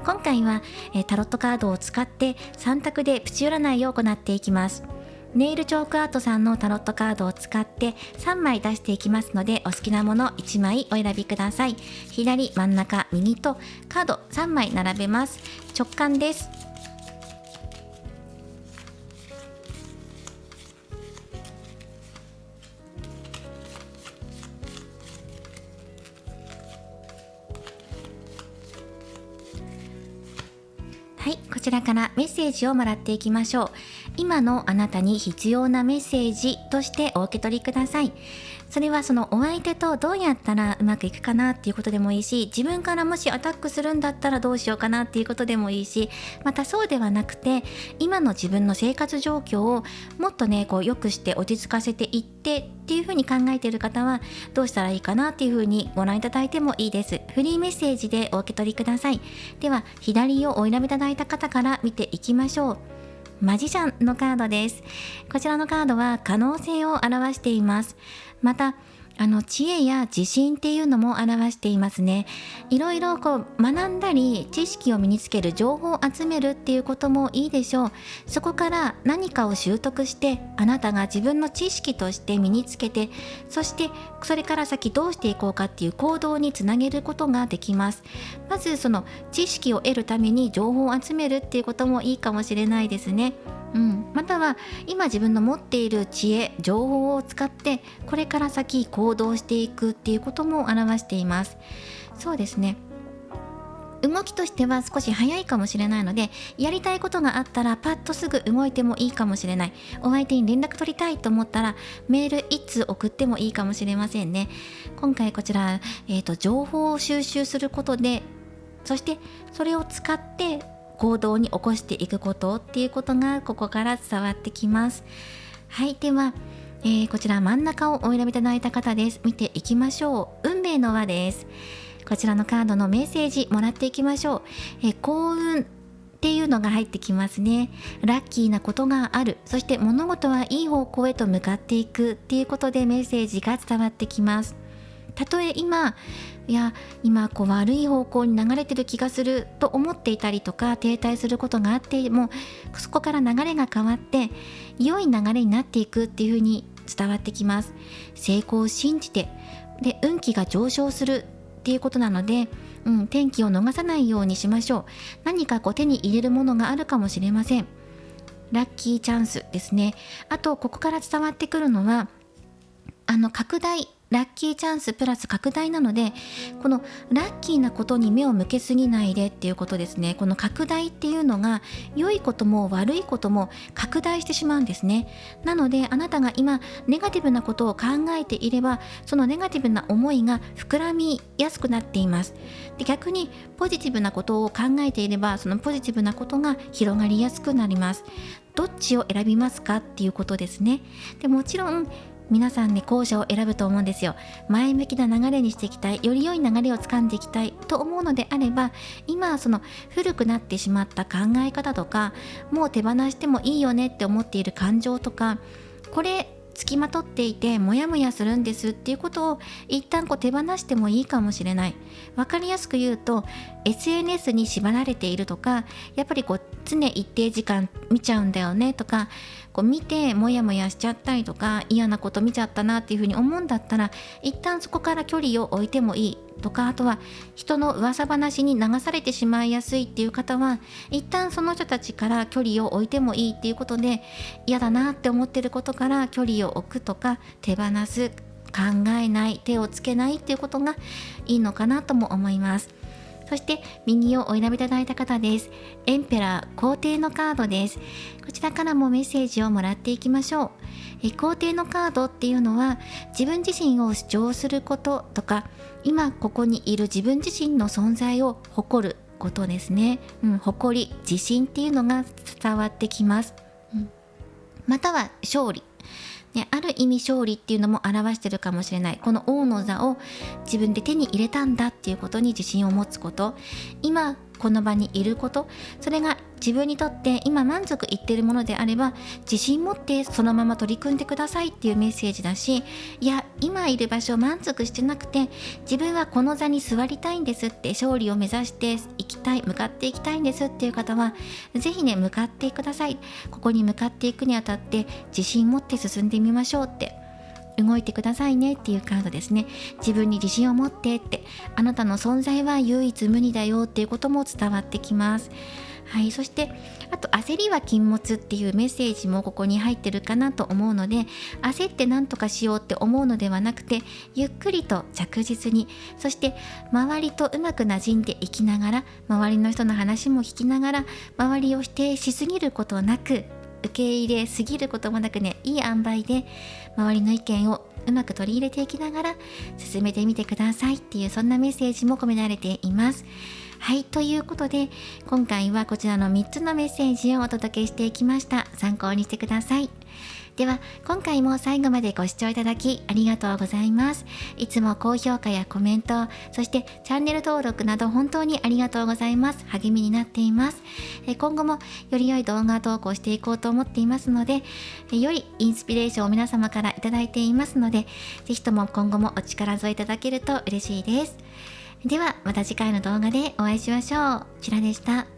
今回はタロットカードを使って3択でプチ占いを行っていきます。ネイルチョークアートさんのタロットカードを使って3枚出していきますので、お好きなもの1枚お選びください。左、真ん中、右とカード3枚並べます。直感です。はい、こちらからメッセージをもらっていきましょう。今のあなたに必要なメッセージとしてお受け取りください。それはそのお相手とどうやったらうまくいくかなっていうことでもいいし、自分からもしアタックするんだったらどうしようかなっていうことでもいいし、またそうではなくて今の自分の生活状況をもっとね良くして落ち着かせていってっていう風に考えている方はどうしたらいいかなっていう風にご覧いただいてもいいです。フリーメッセージでお受け取りください。では左をお選びいただいた方から見ていきましょう。マジシャンのカードです。こちらのカードは可能性を表しています。また知恵や自信っていうのも表していますね。いろいろ学んだり知識を身につける、情報を集めるっていうこともいいでしょう。そこから何かを習得してあなたが自分の知識として身につけて、そしてそれから先どうしていこうかっていう行動につなげることができます。まずその知識を得るために情報を集めるっていうこともいいかもしれないですね。または今自分の持っている知恵、情報を使ってこれから先行動していくっていうことも表しています。そうですね、動きとしては少し早いかもしれないので、やりたいことがあったらパッとすぐ動いてもいいかもしれない。お相手に連絡取りたいと思ったらメール1通送ってもいいかもしれませんね。今回こちら、情報を収集することで、そしてそれを使って行動に起こしていくことっていうことがここから伝わってきます。はい、では、こちら真ん中をお選びいただいた方です。見ていきましょう。運命の輪です。こちらのカードのメッセージもらっていきましょう。幸運っていうのが入ってきますね。ラッキーなことがある、そして物事はいい方向へと向かっていくっていうことでメッセージが伝わってきます。たとえ今悪い方向に流れてる気がすると思っていたりとか、停滞することがあっても、そこから流れが変わって良い流れになっていくっていう風に伝わってきます。成功を信じて、で運気が上昇するっていうことなので、天気を逃さないようにしましょう。何か手に入れるものがあるかもしれません。ラッキーチャンスですね。あとここから伝わってくるのは拡大、ラッキーチャンスプラス拡大なので、このラッキーなことに目を向けすぎないでっていうことですね。この拡大っていうのが良いことも悪いことも拡大してしまうんですね。なのであなたが今ネガティブなことを考えていれば、そのネガティブな思いが膨らみやすくなっています。で、逆にポジティブなことを考えていれば、そのポジティブなことが広がりやすくなります。どっちを選びますかっていうことですね。でもちろん皆さんね、後者を選ぶと思うんですよ。前向きな流れにしていきたい、より良い流れを掴んでいきたいと思うのであれば、今その古くなってしまった考え方とか、もう手放してもいいよねって思っている感情とか、これつきまとっていてモヤモヤするんですっていうことを一旦手放してもいいかもしれない。わかりやすく言うと SNS に縛られているとか、やっぱり常一定時間見ちゃうんだよねとか、見てモヤモヤしちゃったりとか嫌なこと見ちゃったなっていうふうに思うんだったら、一旦そこから距離を置いてもいいとか、あとは人の噂話に流されてしまいやすいっていう方は一旦その人たちから距離を置いてもいいっていうことで、嫌だなって思ってることから距離を置くとか、手放す、考えない、手をつけないっていうことがいいのかなとも思います。そして右をお選びいただいた方です。エンペラー皇帝のカードです。こちらからもメッセージをもらっていきましょう。皇帝のカードっていうのは、自分自身を主張することとか、今ここにいる自分自身の存在を誇ることですね。誇り、自信っていうのが伝わってきます。または勝利。ある意味勝利っていうのも表してるかもしれない。この王の座を自分で手に入れたんだっていうことに自信を持つこと、今この場にいること、それが自分にとって今満足いっているものであれば、自信持ってそのまま取り組んでくださいっていうメッセージだし、いや今いる場所満足してなくて自分はこの座に座りたいんですって、勝利を目指して向かっていきたいんですっていう方は、ぜひ向かってください。ここに向かっていくにあたって自信持って進んでみましょうって、動いてくださいねっていうカードですね。自分に自信を持ってって、あなたの存在は唯一無二だよっていうことも伝わってきます。そしてあと、焦りは禁物っていうメッセージもここに入ってるかなと思うので、焦って何とかしようって思うのではなくて、ゆっくりと着実に、そして周りとうまく馴染んでいきながら、周りの人の話も聞きながら、周りを否定しすぎることなく、受け入れすぎることもなくいい塩梅で周りの意見をうまく取り入れていきながら進めてみてくださいっていう、そんなメッセージも込められています。ということで今回はこちらの3つのメッセージをお届けしていきました。参考にしてください。では今回も最後までご視聴いただきありがとうございます。いつも高評価やコメント、そしてチャンネル登録など本当にありがとうございます。励みになっています。今後もより良い動画投稿していこうと思っていますので、よりインスピレーションを皆様からいただいていますので、ぜひとも今後もお力添えいただけると嬉しいです。ではまた次回の動画でお会いしましょう。ちらでした。